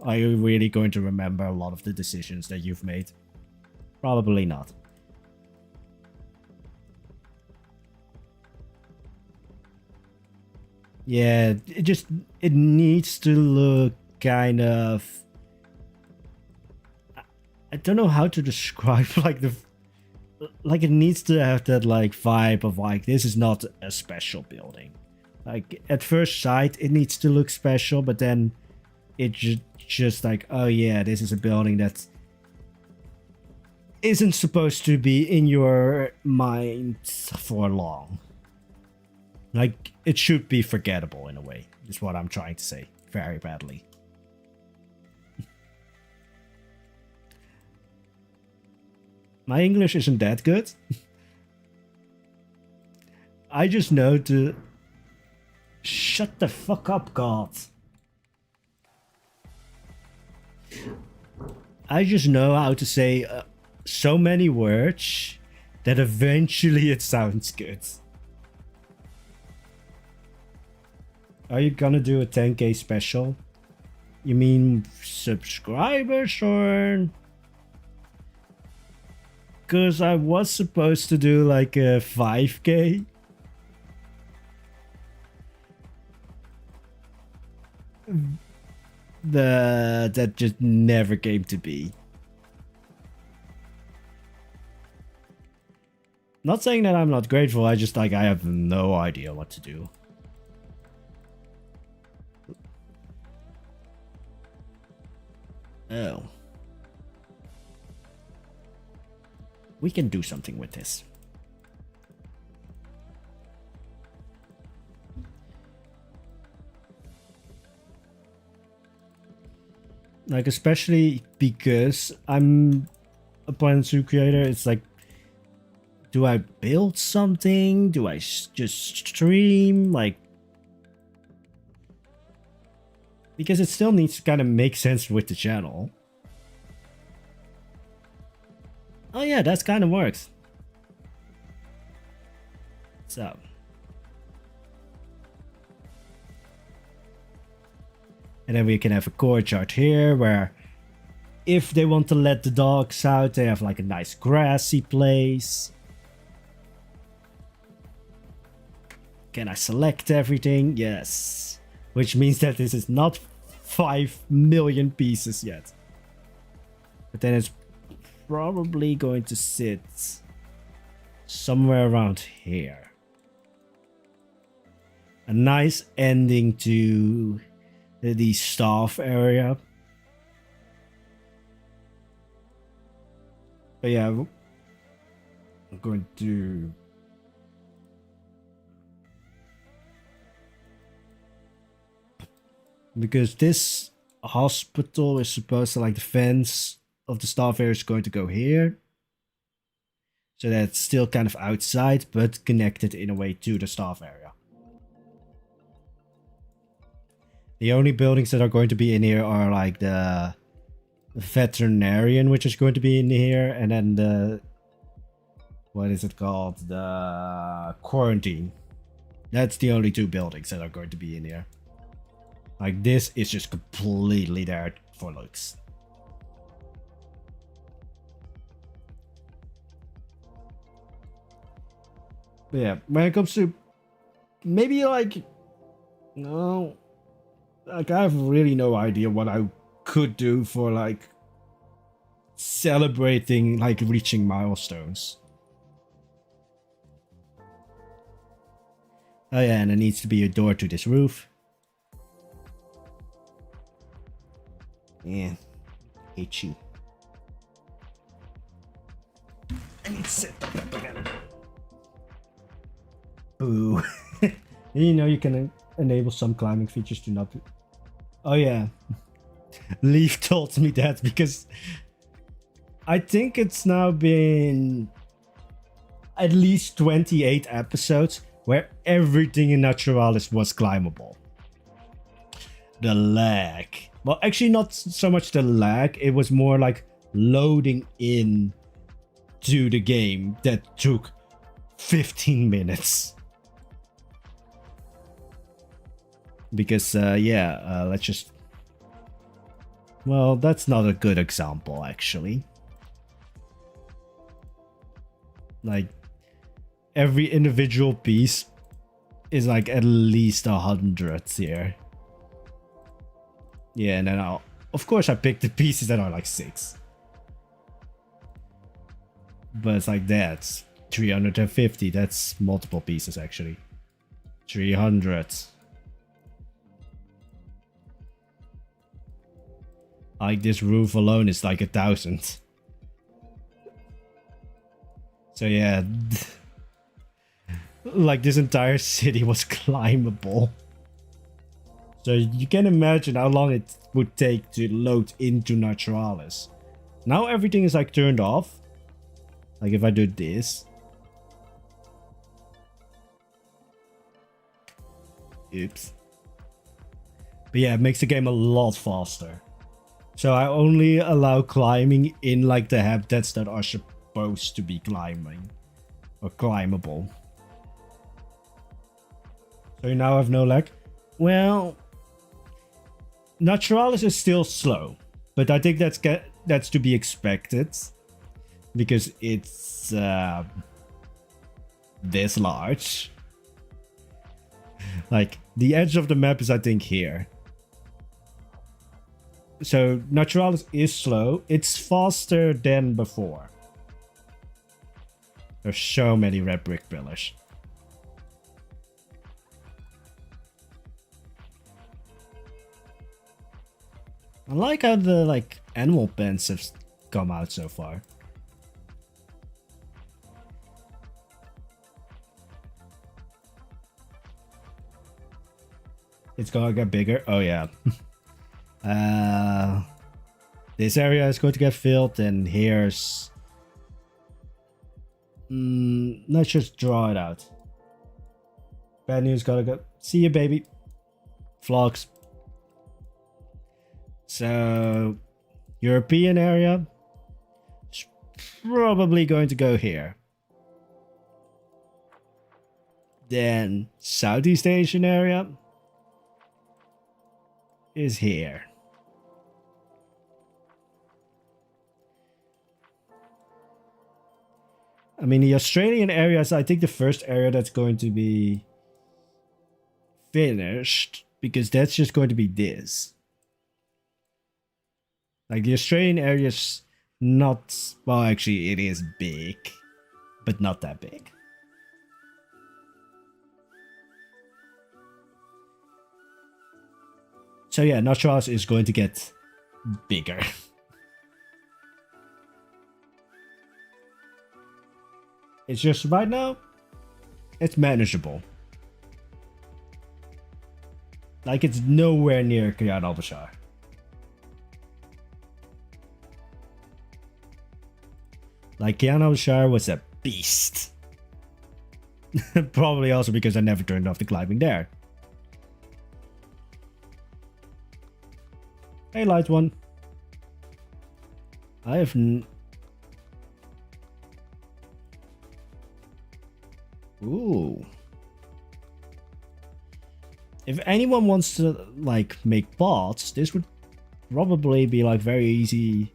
Are you really going to remember a lot of the decisions that you've made? Probably not. Yeah, it needs to look kind of, I don't know how to describe like it needs to have that like vibe of like, this is not a special building. Like at first sight it needs to look special, but then it just like, oh yeah, this is a building that isn't supposed to be in your mind for long. Like it should be forgettable in a way, is what I'm trying to say very badly. My English isn't that good. I just know to... Shut the fuck up, God. I just know how to say so many words that eventually it sounds good. Are you gonna do a 10k special? You mean subscribers or... Because I was supposed to do like a 5k. That just never came to be. Not saying that I'm not grateful, I just like, I have no idea what to do. Oh. We can do something with this. Like, especially because I'm a Planet Zoo creator, it's like, do I build something? Do I just stream? Like, because it still needs to kind of make sense with the channel. Oh yeah, that kind of works. So. And then we can have a courtyard here where if they want to let the dogs out, they have like a nice grassy place. Can I select everything? Yes. Which means that this is not 5 million pieces yet. But then it's probably going to sit somewhere around here. A nice ending to the staff area. But yeah, I'm going to... Because this hospital is supposed to, like, the fence of the staff area is going to go here. So that's still kind of outside, but connected in a way to the staff area. The only buildings that are going to be in here are like the veterinarian, which is going to be in here, and then the... What is it called? The quarantine. That's the only 2 buildings that are going to be in here. Like, this is just completely there for looks. But yeah, when it comes to maybe like, no, like I have really no idea what I could do for like celebrating like reaching milestones. Oh yeah, and there needs to be a door to this roof. Yeah, hate you. I need to set that up again. Boo. You know you can enable some climbing features to not... Oh yeah. Leaf told me that because I think it's now been at least 28 episodes where everything in Naturalis was climbable. The lag. Well, actually not so much the lag, it was more like loading in to the game that took 15 minutes. Because, let's just... Well, that's not a good example, actually. Like, every individual piece is like at least 100 here. Yeah, and then of course I picked the pieces that are like 6. But it's like that's 350, that's multiple pieces actually. 300. Like this roof alone is like 1,000. So yeah, like this entire city was climbable. So you can imagine how long it would take to load into Naturalis. Now everything is like turned off. Like if I do this. Oops. But yeah, it makes the game a lot faster. So I only allow climbing in like the habitats that are supposed to be climbing. Or climbable. So you now have no lag? Well... Naturalis is still slow, but I think that's to be expected because it's this large. Like the edge of the map is I think here. So Naturalis is slow. It's faster than before. There's so many red brick pillars. I like how the like animal pens have come out so far. It's gonna get bigger. Oh yeah. This area is going to get filled, and here's. Let's just draw it out. Bad news, gotta go. See you, baby. Vlogs. So, European area is probably going to go here. Then, Southeast Asian area is here. I mean, the Australian area is, I think, the first area that's going to be finished, because that's just going to be this. Like, the Australian area is not... Well, actually, it is big. But not that big. So yeah, Naturalis is going to get bigger. It's just right now, it's manageable. Like, it's nowhere near Kiyan al-Bashar. Like, Kiyan al-Bashar was a beast. Probably also because I never turned off the climbing there. Hey, light one. I have Ooh. If anyone wants to, like, make pots, this would probably be, like, very easy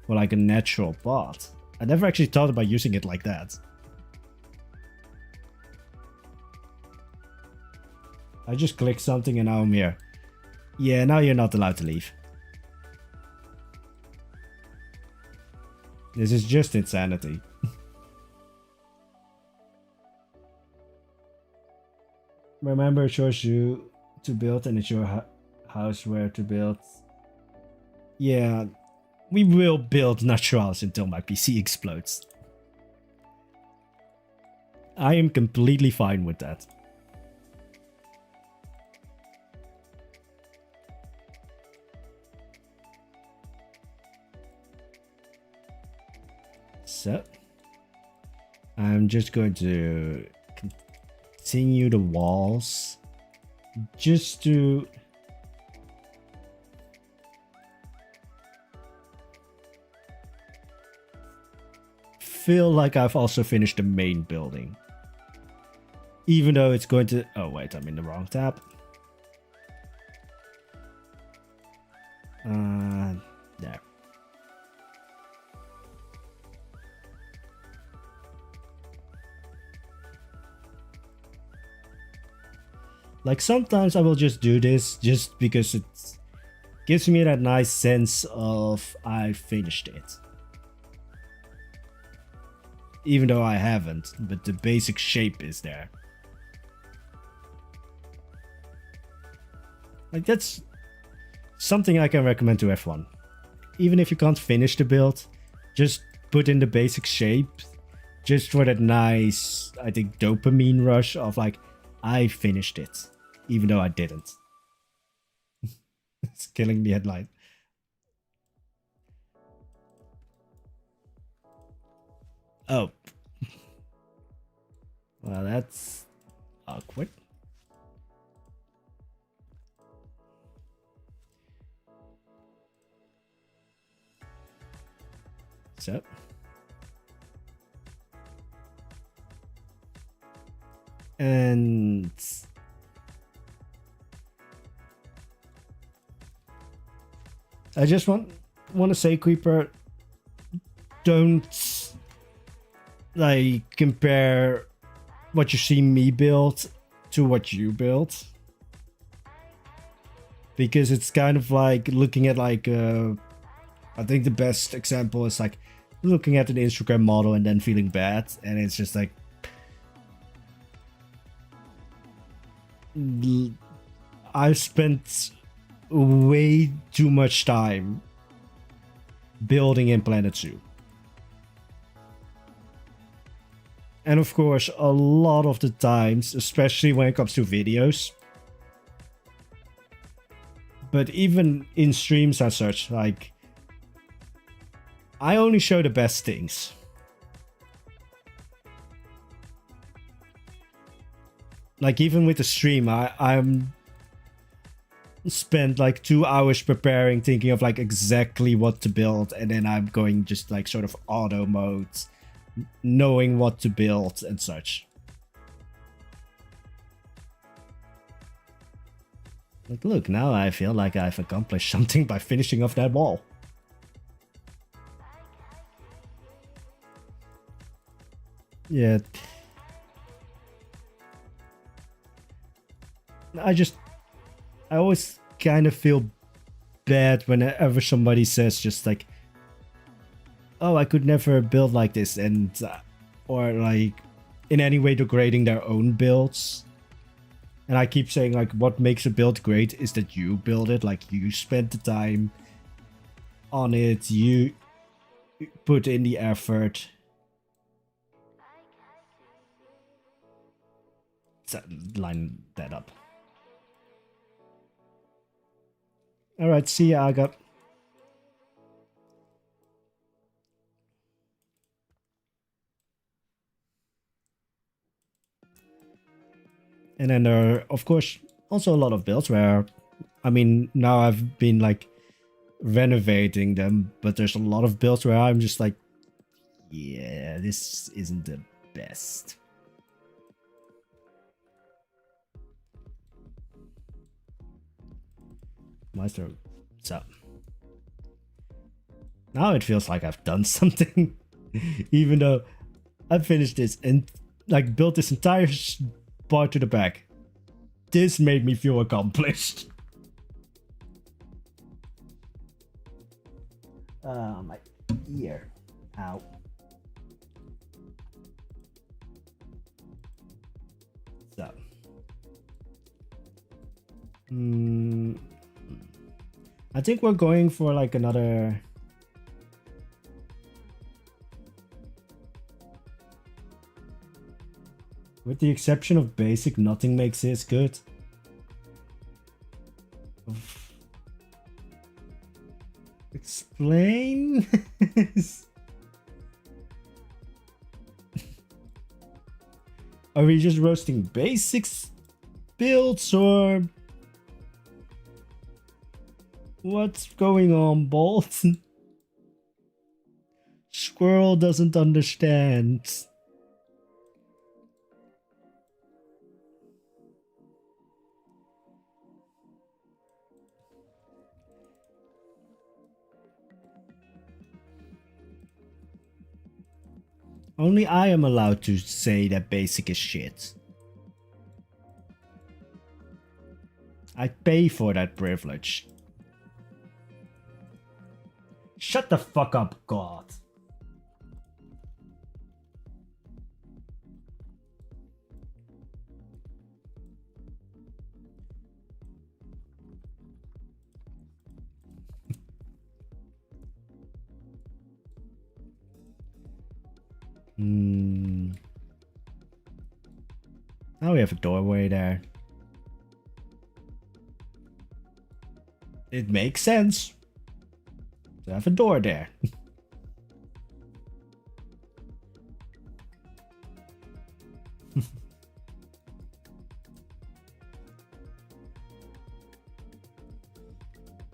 for, like, a natural pot. I never actually thought about using it like that. I just clicked something and now I'm here. Yeah, now you're not allowed to leave. This is just insanity. Remember, it shows you to build and it's your house where to build. Yeah, we will build Naturalis until my PC explodes. I am completely fine with that. So, I'm just going to continue the walls just to feel like I've also finished the main building. Even though it's going to... Oh wait, I'm in the wrong tab. There. Like sometimes I will just do this just because it gives me that nice sense of I finished it. Even though I haven't, but the basic shape is there. Like that's something I can recommend to everyone. Even if you can't finish the build, just put in the basic shape just for that nice, I think, dopamine rush of like, I finished it, even though I didn't. It's killing the headline. Oh. Well, that's awkward. So. And I just want to say, Creeper, don't like compare what you see me build to what you built, because it's kind of like looking at like I think the best example is like looking at an Instagram model and then feeling bad, and it's just like I've spent way too much time building in Planet Zoo. And of course, a lot of the times, especially when it comes to videos, but even in streams and such, like, I only show the best things. Like, even with the stream, I'm spent like 2 hours preparing, thinking of like exactly what to build, and then I'm going just like sort of auto mode, knowing what to build and such. Like, look, now I feel like I've accomplished something by finishing off that wall. Yeah. I always kind of feel bad whenever somebody says just like, oh, I could never build like this, and or like in any way degrading their own builds. And I keep saying like, what makes a build great is that you build it, like you spent the time on it, you put in the effort. Line that up. Alright, see ya, Aga. And then there are, of course, also a lot of builds where, I mean, now I've been like renovating them, but there's a lot of builds where I'm just like, yeah, this isn't the best. Maestro, so now it feels like I've done something, even though I finished this and like built this entire part to the back. This made me feel accomplished. My ear. Ow. So. I think we're going for like another... With the exception of basic, nothing makes this good. Explain? Are we just roasting basics builds or what's going on, Bolt? Squirrel doesn't understand. Only I am allowed to say that basic is shit. I pay for that privilege. Shut the fuck up, God. Now we have a doorway there. It makes sense to have a door there.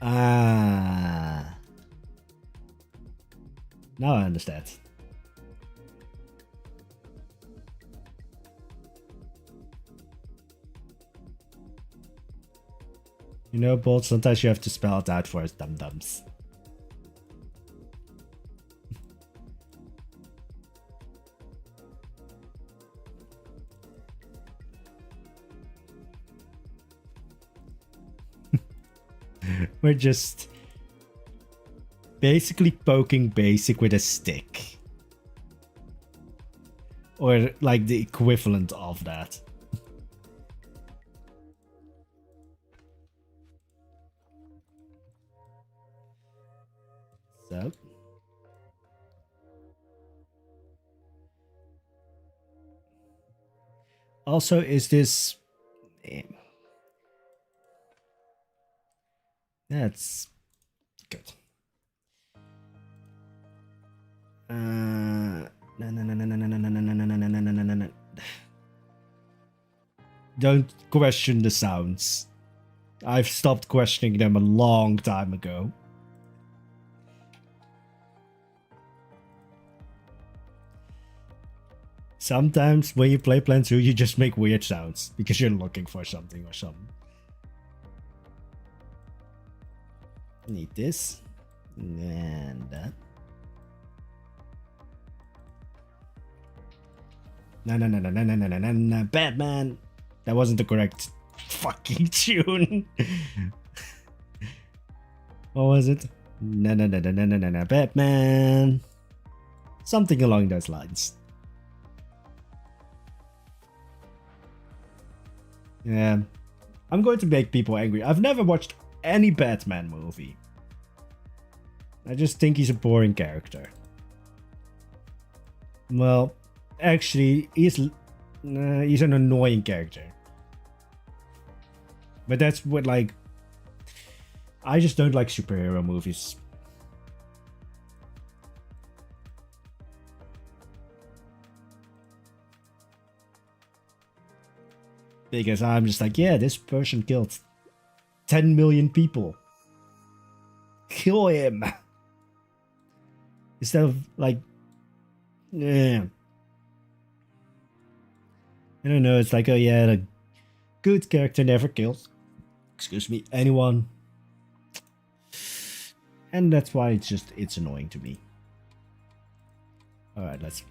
Ah. Now I understand. You know, Bolt, sometimes you have to spell it out for us dum-dums. We're just basically poking basic with a stick. Or like the equivalent of that. So. Also, is this... That's good. No. Don't question the sounds. I've stopped questioning them a long time ago. Sometimes when you play Plan 2, you just make weird sounds because you're looking for something or something. Need this and that. No, Batman. That wasn't the correct fucking tune. What was it? No, Batman. Something along those lines. Yeah, I'm going to make people angry. I've never watched any Batman movie. I just think he's a boring character. Well, actually, he's an annoying character. But that's what, like, I just don't like superhero movies. Because I'm just like, yeah, this person killed 10 million people. Kill him. Instead of like, yeah. I don't know, it's like, oh yeah, the good character never kills, excuse me, anyone. And that's why it's annoying to me. Alright, let's...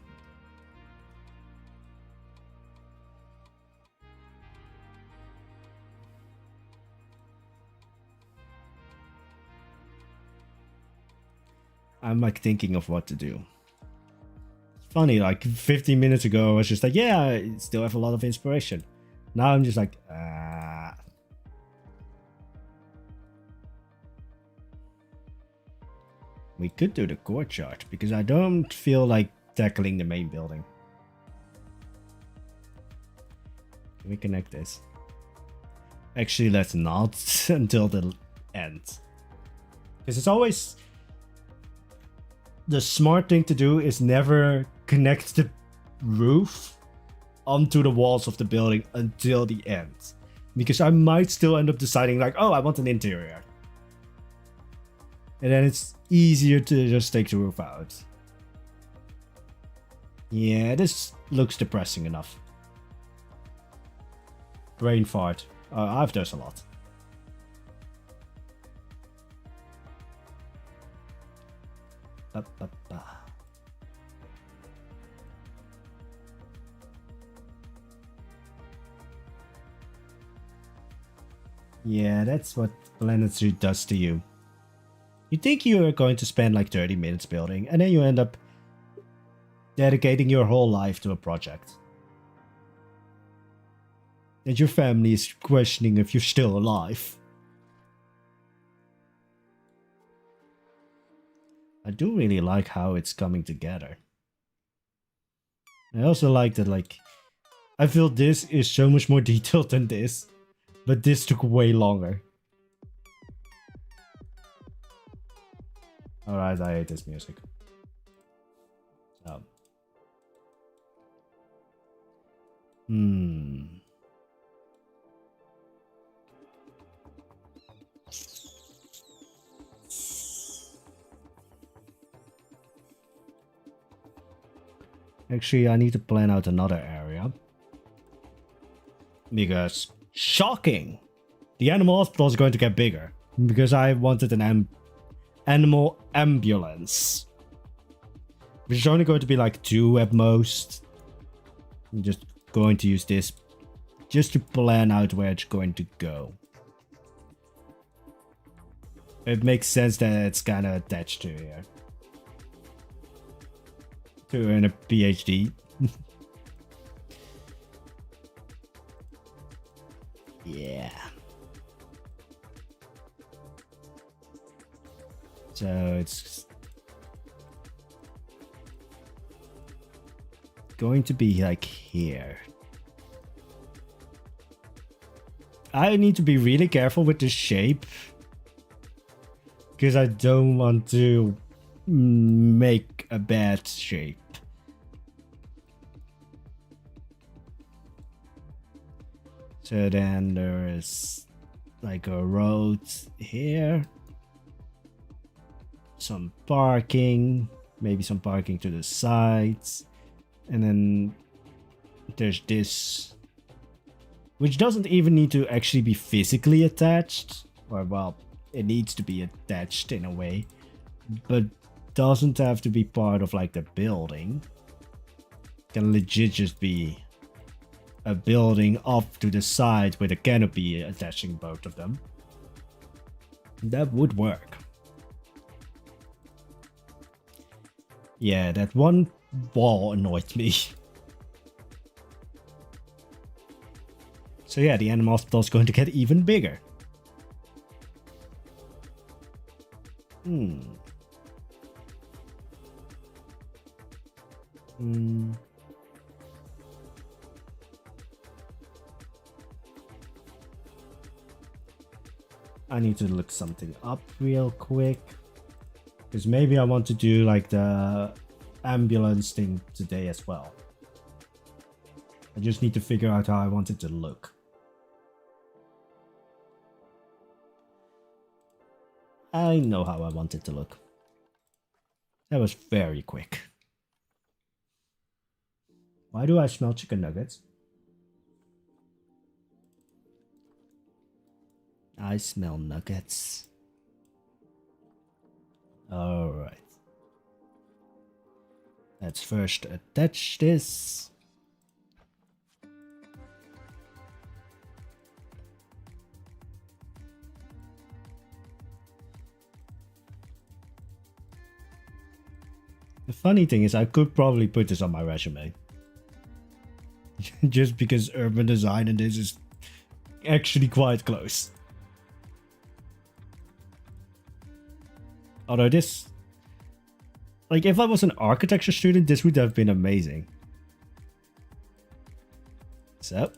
I'm like thinking of what to do. It's funny, like 15 minutes ago I was just like, yeah, I still have a lot of inspiration. Now I'm just like, we could do the courtyard because I don't feel like tackling the main building. Can we connect this? Actually, let's not until the end. Because it's always... The smart thing to do is never connect the roof onto the walls of the building until the end. Because I might still end up deciding like, oh, I want an interior. And then it's easier to just take the roof out. Yeah, this looks depressing enough. Brain fart. I've done a lot. Ba, ba, ba. Yeah, that's what Planetary does to you. You think you are going to spend like 30 minutes building, and then you end up dedicating your whole life to a project. And your family is questioning if you're still alive. I do really like how it's coming together. I also like that, like, I feel this is so much more detailed than this, but this took way longer. Alright, I hate this music. So. Actually, I need to plan out another area. Because, shocking! The animal hospital is going to get bigger. Because I wanted an animal ambulance. Which is only going to be like 2 at most. I'm just going to use this just to plan out where it's going to go. It makes sense that it's kind of attached to here. To earn a PhD. Yeah. So it's going to be like here. I need to be really careful with the shape. Because I don't want to make a bad shape. So then there is like a road here. Some parking. Maybe some parking to the sides. And then there's this. Which doesn't even need to actually be physically attached. Or well, it needs to be attached in a way. But doesn't have to be part of like the building. Can legit just be a building off to the side with a canopy attaching both of them. That would work. Yeah, that one wall annoyed me. So yeah, the animal hospital is going to get even bigger. I need to look something up real quick. Because maybe I want to do like the ambulance thing today as well. I just need to figure out how I want it to look. I know how I want it to look. That was very quick. Why do I smell chicken nuggets? I smell nuggets. Alright. Let's first attach this. The funny thing is I could probably put this on my resume. Just because urban design and this is actually quite close. Although this, like if I was an architecture student, this would have been amazing. So.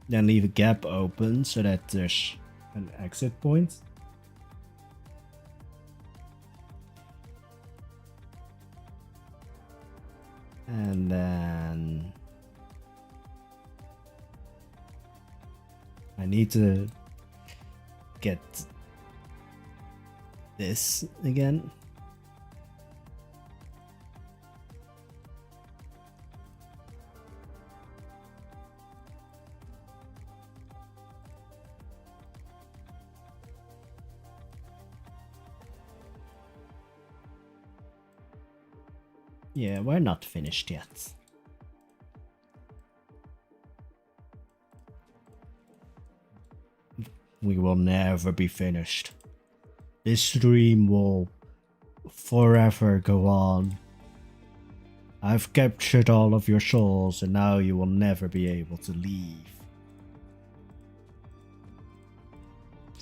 Then leave a gap open so that there's an exit point. And then I need to get this again. Yeah, we're not finished yet. We will never be finished. This stream will forever go on. I've captured all of your souls and now you will never be able to leave.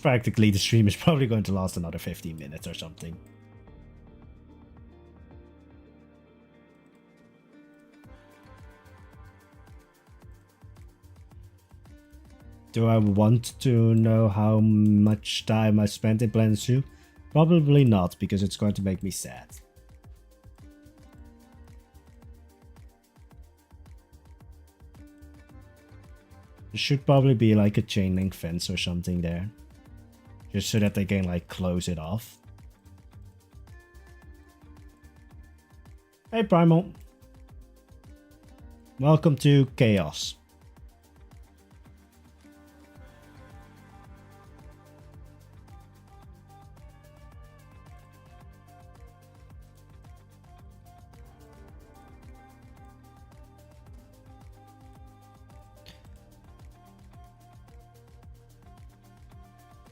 Practically, the stream is probably going to last another 15 minutes or something. Do I want to know how much time I spent in Planet Zoo? Probably not, because it's going to make me sad. There should probably be like a chain link fence or something there. Just so that they can like close it off. Hey Primal. Welcome to Chaos.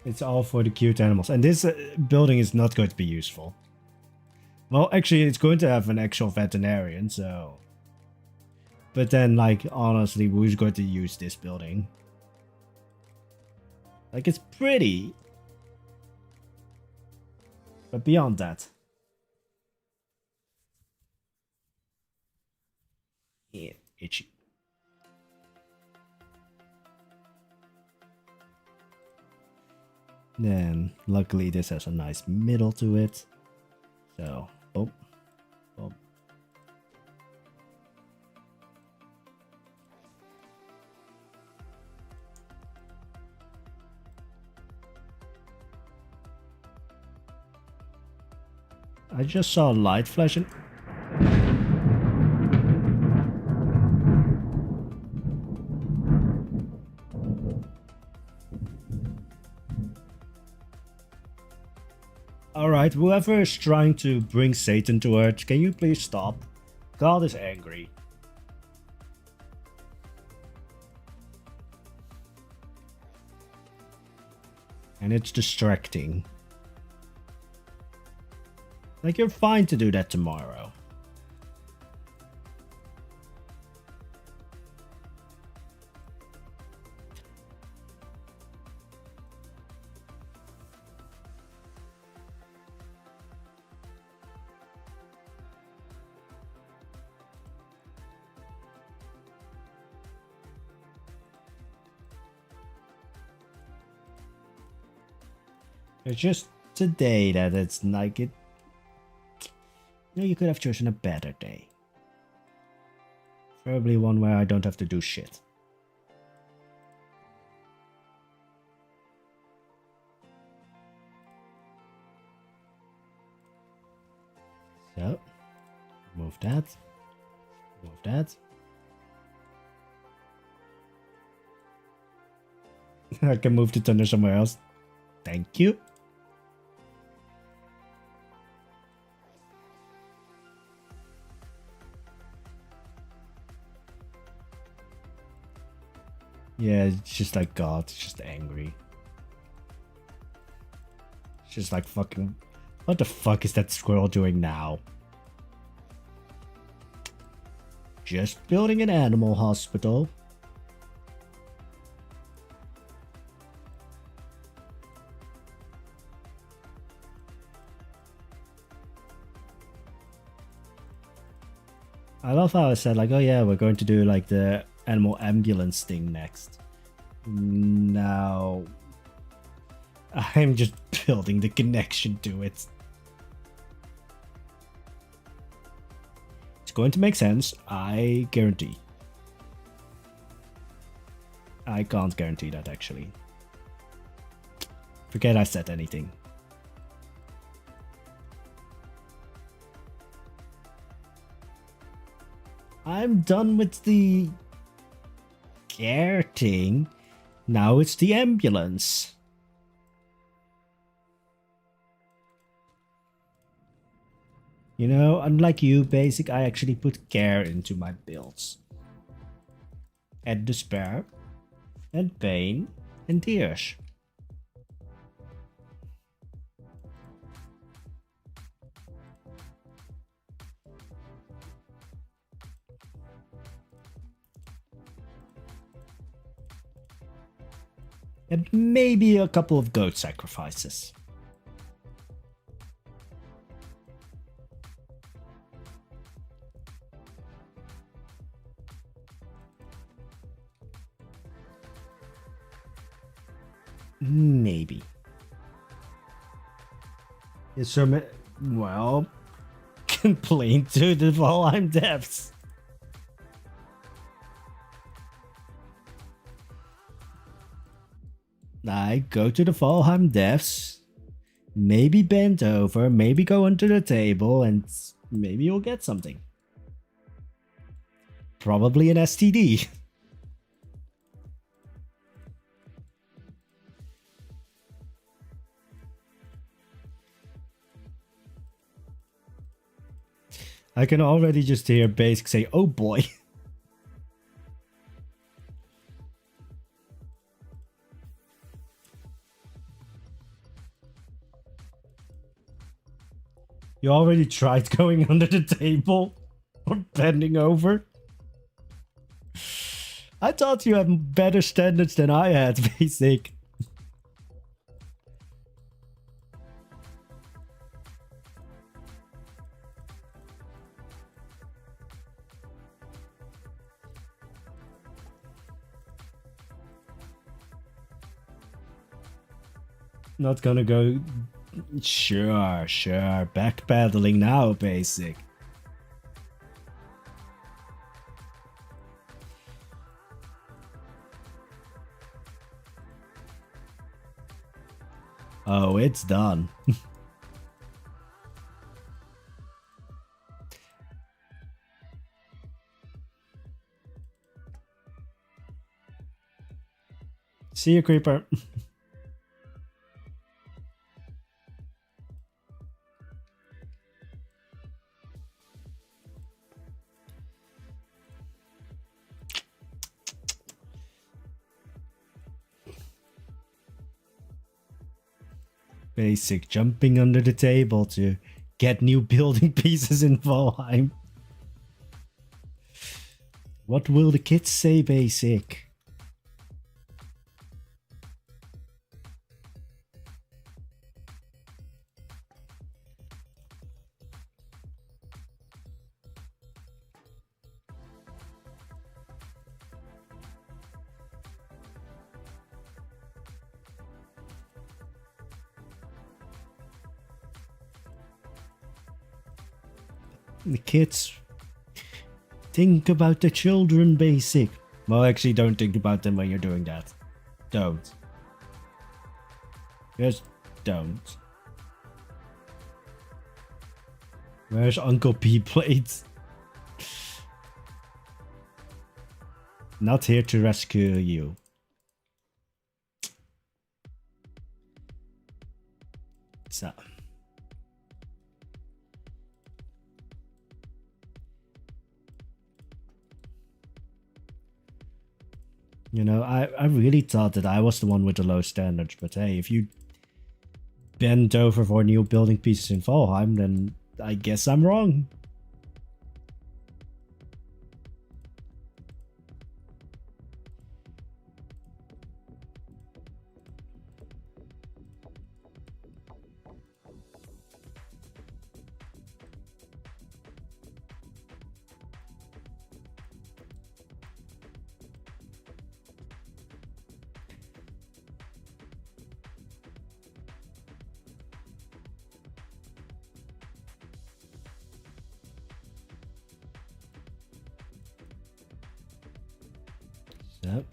It's all for the cute animals. And this building is not going to be useful. Well, actually, it's going to have an actual veterinarian, so... But then, like, honestly, who's going to use this building? Like, it's pretty. But beyond that... Yeah, itchy. Then, luckily, this has a nice middle to it. So, boom, boom. I just saw light flashing. Alright, whoever is trying to bring Satan to Earth, can you please stop? God is angry. And it's distracting. Like, you're fine to do that tomorrow. It's just today that it's like it. You know, you could have chosen a better day. Probably one where I don't have to do shit. So, move that. Move that. I can move the thunder somewhere else. Thank you. Yeah, it's just like God, it's just angry. It's just like fucking... What the fuck is that squirrel doing now? Just building an animal hospital. I love how I said like, oh yeah, we're going to do like the animal ambulance thing next. Now, I'm just building the connection to it. It's going to make sense, I guarantee. I can't guarantee that, actually. Forget I said anything. I'm done with the care thing. Now it's the ambulance. You know, unlike you, Basic, I actually put care into my builds. And despair. And pain. And tears. And maybe a couple of goat sacrifices. Maybe. Is some, well, complain to the Valheim devs. Like, go to the Valheim devs, maybe bend over, maybe go under the table, and maybe you'll get something. Probably an STD. I can already just hear Basic say, oh boy. You already tried going under the table or bending over? I thought you had better standards than I had, Basic. Not gonna go... Sure. Backpedaling now, Basic. Oh, it's done. See you, Creeper. Basic jumping under the table to get new building pieces in Valheim. What will the kids say, Basic? The kids think about the children, Basic. Well, actually, don't think about them when you're doing that. Don't. Just don't. Where's Uncle P-Plate? Not here to rescue you. So. You know, I really thought that I was the one with the low standards, but hey, if you bend over for new building pieces in Valheim, then I guess I'm wrong. Yep.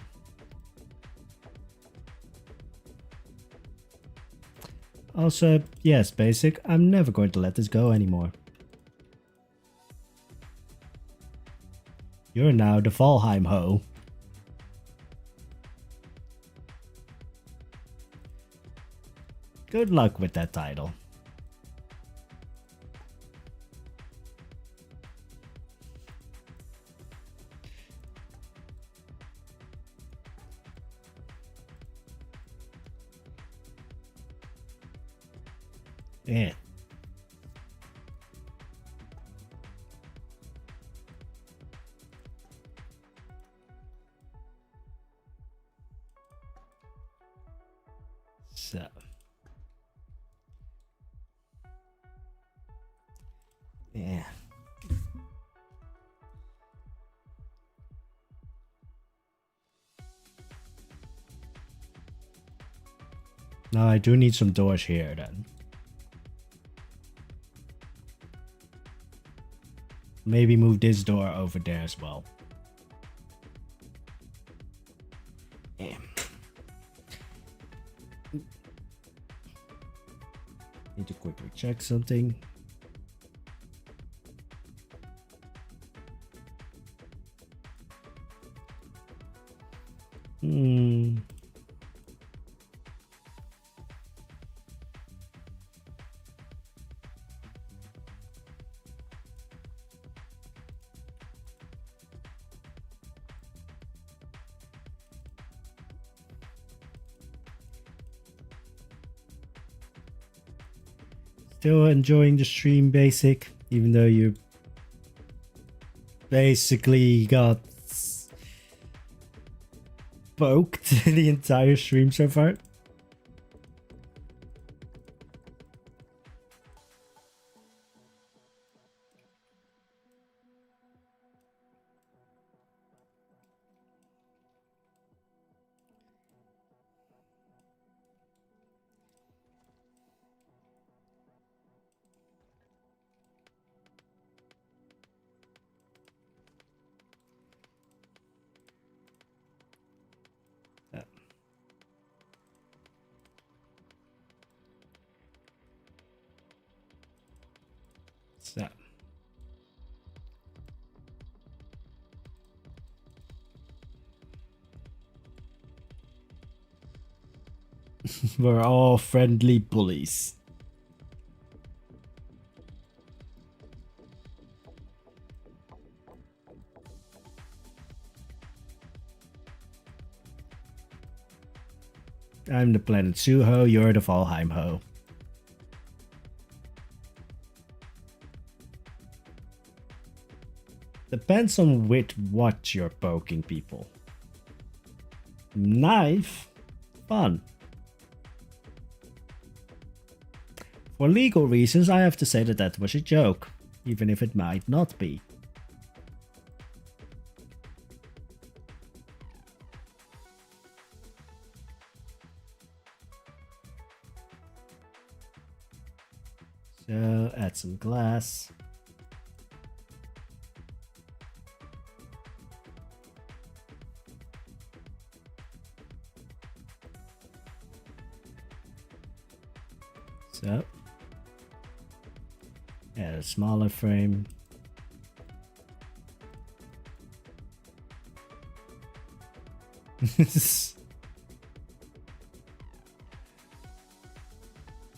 Also, yes, basic. I'm never going to let this go anymore. You're now the Valheim Ho. Good luck with that title. Yeah. So. Yeah. Now I do need some doors here then. Maybe move this door over there as well. Yeah. Need to quickly check something. Still enjoying the stream, basic, even though you basically got poked the entire stream so far. So. We're all friendly bullies. I'm the Planet Suho, you're the Valheim Ho. Depends on with what you're poking people. Knife? Fun. For legal reasons, I have to say that that was a joke, even if it might not be. So, add some glass. So, add a smaller frame.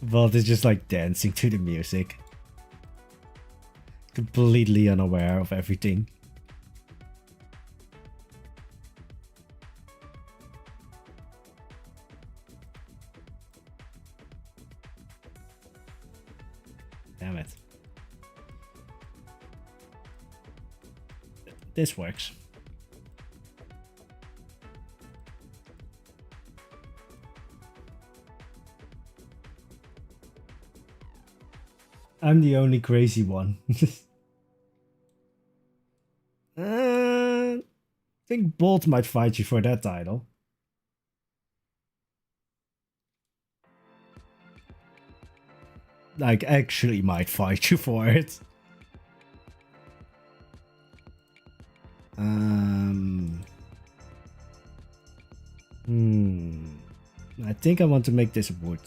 Vault is just like dancing to the music. Completely unaware of everything. Damn it. This works. I'm the only crazy one. I think Bolt might fight you for that title. Like, actually might fight you for it. I think I want to make this wood.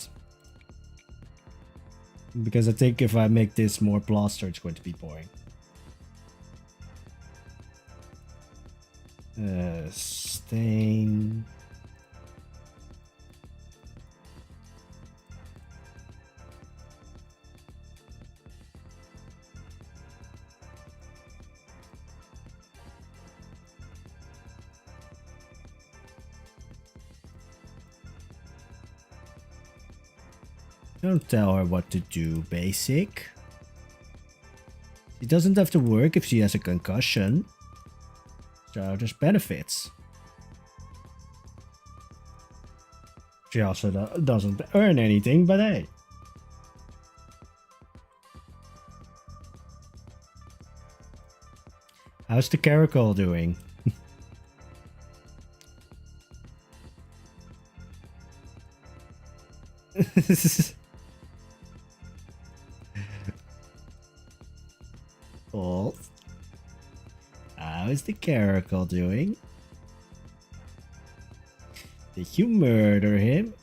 Because I think if I make this more plaster, it's going to be boring. Stain. Don't tell her what to do, basic. She doesn't have to work if she has a concussion. So there's benefits. She also doesn't earn anything, but hey. How's the caracal doing? Cool. How's the caracal doing? Did you murder him?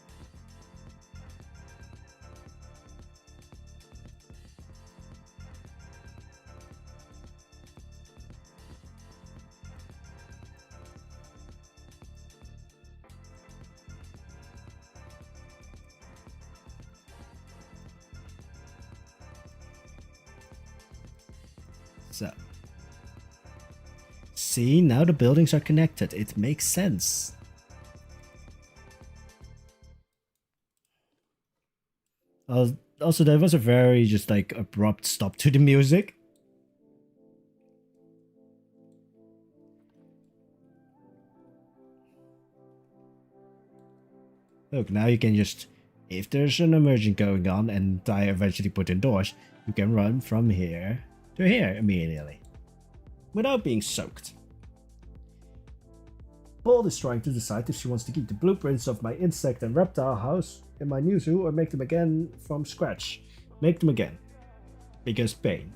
So, see, now the buildings are connected. It makes sense. Also, there was a very just like abrupt stop to the music. Look, now you can just, if there's an emergency going on and I eventually put indoors, you can run from here to here immediately without being soaked. Bold is trying to decide if she wants to keep the blueprints of my insect and reptile house in my new zoo or make them again from scratch. Make them again. Because pain.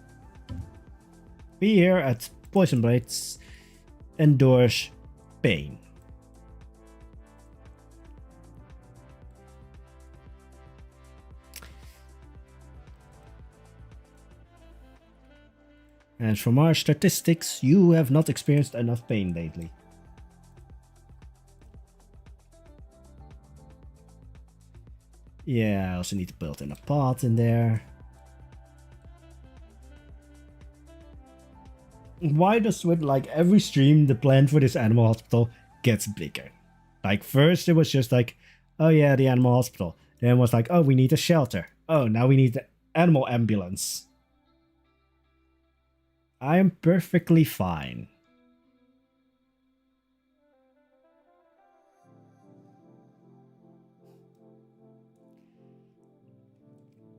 We here at Poisonblade endorse pain. And from our statistics, you have not experienced enough pain lately. Yeah, I also need to build in a pot in there. Why does with like every stream the plan for this animal hospital gets bigger? Like first it was just like, oh yeah, the animal hospital. Then it was like, oh, we need a shelter. Oh, now we need the animal ambulance. I am perfectly fine.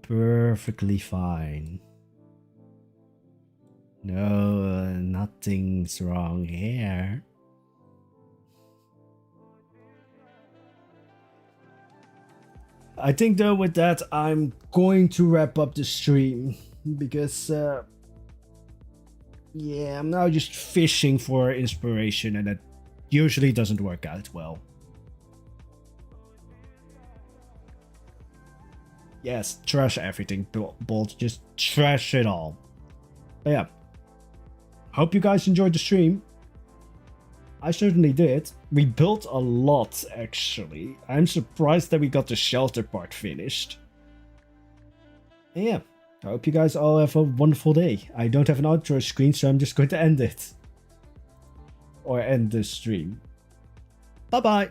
Perfectly fine. No, nothing's wrong here. I think though with that I'm going to wrap up the stream because yeah, I'm now just fishing for inspiration and that usually doesn't work out well. Yes, trash everything, Bolt. Just trash it all. But yeah. Hope you guys enjoyed the stream. I certainly did. We built a lot, actually. I'm surprised that we got the shelter part finished. And yeah. I hope you guys all have a wonderful day. I don't have an outro screen, so I'm just going to end it. Or end the stream. Bye-bye.